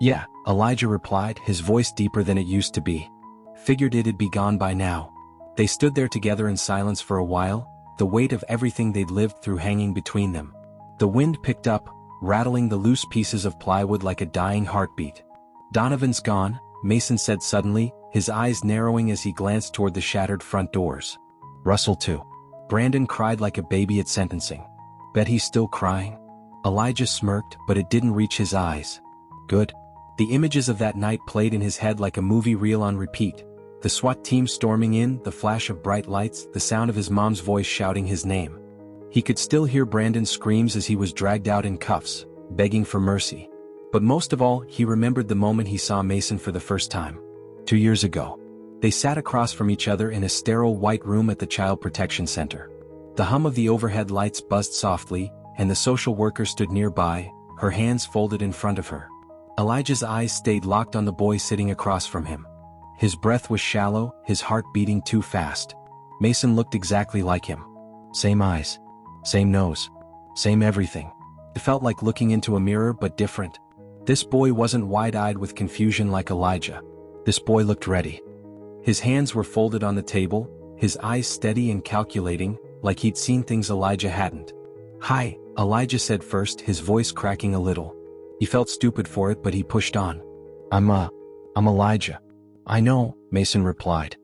"Yeah," Elijah replied, his voice deeper than it used to be. "Figured it'd be gone by now." They stood there together in silence for a while, the weight of everything they'd lived through hanging between them. The wind picked up, rattling the loose pieces of plywood like a dying heartbeat. "Donovan's gone," Mason said suddenly, his eyes narrowing as he glanced toward the shattered front doors. "Russell too." Brandon cried like a baby at sentencing. "Bet he's still crying." Elijah smirked, but it didn't reach his eyes. "Good." The images of that night played in his head like a movie reel on repeat. The SWAT team storming in, the flash of bright lights, the sound of his mom's voice shouting his name. He could still hear Brandon's screams as he was dragged out in cuffs, begging for mercy. But most of all, he remembered the moment he saw Mason for the first time. 2 years ago. They sat across from each other in a sterile white room at the Child Protection Center. The hum of the overhead lights buzzed softly, and the social worker stood nearby, her hands folded in front of her. Elijah's eyes stayed locked on the boy sitting across from him. His breath was shallow, his heart beating too fast. Mason looked exactly like him. Same eyes. Same nose. Same everything. It felt like looking into a mirror but different. This boy wasn't wide-eyed with confusion like Elijah. This boy looked ready. His hands were folded on the table, his eyes steady and calculating, like he'd seen things Elijah hadn't. "Hi," Elijah said first, his voice cracking a little. He felt stupid for it, but he pushed on. I'm Elijah." "I know," Mason replied.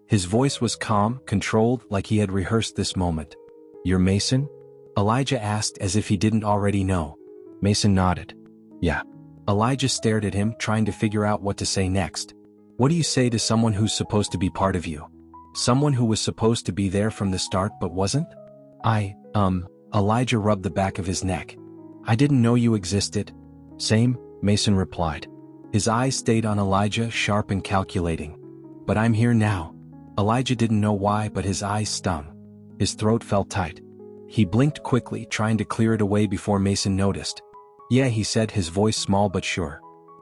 His voice was calm, controlled, like he had rehearsed this moment. "You're Mason?" Elijah asked as if he didn't already know. Mason nodded. "Yeah." Elijah stared at him, trying to figure out what to say next. What do you say to someone who's supposed to be part of you? Someone who was supposed to be there from the start but wasn't? Elijah rubbed the back of his neck. "I didn't know you existed." "Same," Mason replied. His eyes stayed on Elijah, sharp and calculating. "But I'm here now." Elijah didn't know why, but his eyes stung. His throat felt tight. He blinked quickly, trying to clear it away before Mason noticed. "Yeah," he said, his voice small but sure.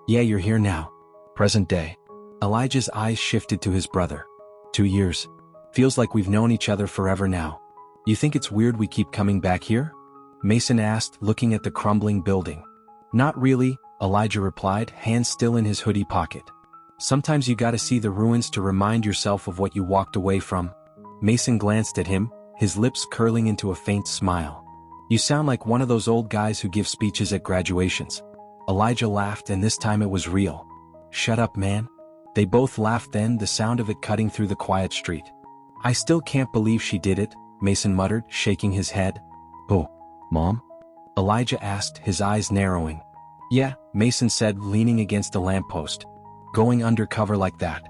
"Yeah, you're here now. Present day." Elijah's eyes shifted to his brother. 2 years. Feels like we've known each other forever now. You think it's weird we keep coming back here? Mason asked, looking at the crumbling building. Not really, Elijah replied, hands still in his hoodie pocket. Sometimes you gotta see the ruins to remind yourself of what you walked away from. Mason glanced at him, his lips curling into a faint smile. You sound like one of those old guys who give speeches at graduations. Elijah laughed, and this time it was real. Shut up, man. They both laughed then, the sound of it cutting through the quiet street. I still can't believe she did it, Mason muttered, shaking his head. Oh, Mom? Elijah asked, his eyes narrowing. Yeah, Mason said, leaning against a lamppost. Going undercover like that.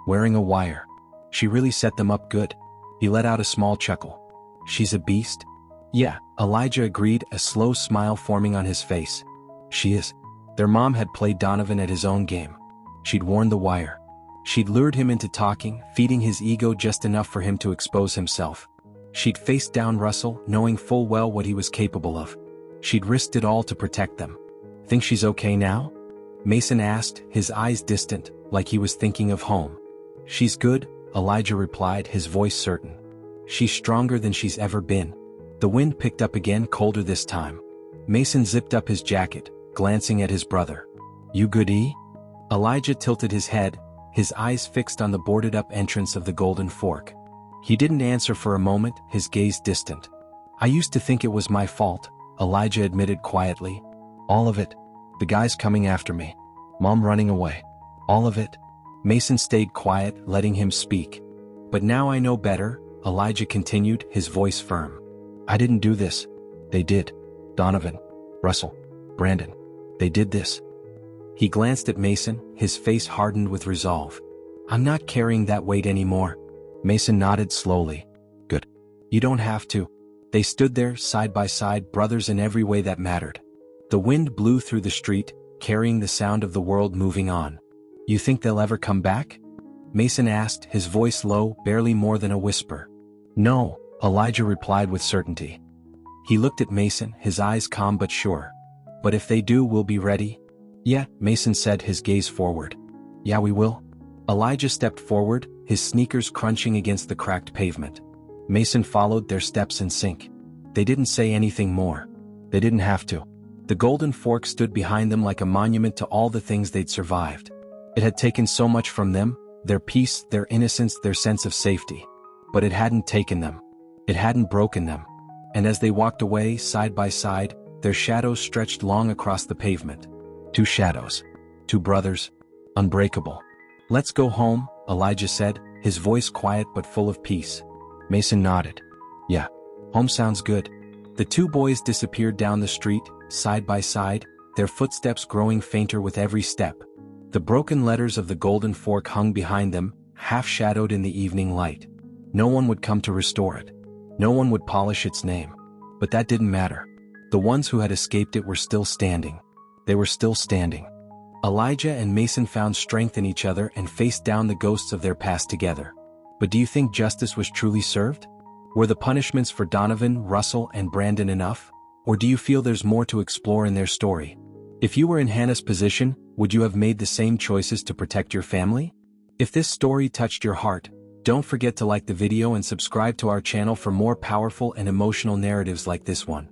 Wearing a wire. She really set them up good. He let out a small chuckle. She's a beast? Yeah, Elijah agreed, a slow smile forming on his face. She is. Their mom had played Donovan at his own game. She'd worn the wire. She'd lured him into talking, feeding his ego just enough for him to expose himself. She'd faced down Russell, knowing full well what he was capable of. She'd risked it all to protect them. Think she's okay now? Mason asked, his eyes distant, like he was thinking of home. She's good, Elijah replied, his voice certain. She's stronger than she's ever been. The wind picked up again, colder this time. Mason zipped up his jacket, glancing at his brother. You good, E? Elijah tilted his head, his eyes fixed on the boarded-up entrance of the Golden Fork. He didn't answer for a moment, his gaze distant. I used to think it was my fault, Elijah admitted quietly. All of it. The guys coming after me. Mom running away. All of it. Mason stayed quiet, letting him speak. But now I know better, Elijah continued, his voice firm. I didn't do this. They did. Donovan. Russell. Brandon. They did this. He glanced at Mason, his face hardened with resolve. I'm not carrying that weight anymore. Mason nodded slowly. Good. You don't have to. They stood there, side by side, brothers in every way that mattered. The wind blew through the street, carrying the sound of the world moving on. You think they'll ever come back? Mason asked, his voice low, barely more than a whisper. No, Elijah replied with certainty. He looked at Mason, his eyes calm but sure. But if they do, we'll be ready? Yeah, Mason said, his gaze forward. Yeah, we will. Elijah stepped forward, his sneakers crunching against the cracked pavement. Mason followed, their steps in sync. They didn't say anything more. They didn't have to. The Golden Fork stood behind them like a monument to all the things they'd survived. It had taken so much from them, their peace, their innocence, their sense of safety. But it hadn't taken them. It hadn't broken them. And as they walked away, side by side, their shadows stretched long across the pavement. 2 shadows. 2 brothers. Unbreakable. Let's go home, Elijah said, his voice quiet but full of peace. Mason nodded. Yeah. Home sounds good. The 2 boys disappeared down the street, side by side, their footsteps growing fainter with every step. The broken letters of the Golden Fork hung behind them, half-shadowed in the evening light. No one would come to restore it. No one would polish its name. But that didn't matter. The ones who had escaped it were still standing. They were still standing. Elijah and Mason found strength in each other and faced down the ghosts of their past together. But do you think justice was truly served? Were the punishments for Donovan, Russell, and Brandon enough? Or do you feel there's more to explore in their story? If you were in Hannah's position, would you have made the same choices to protect your family? If this story touched your heart, don't forget to like the video and subscribe to our channel for more powerful and emotional narratives like this one.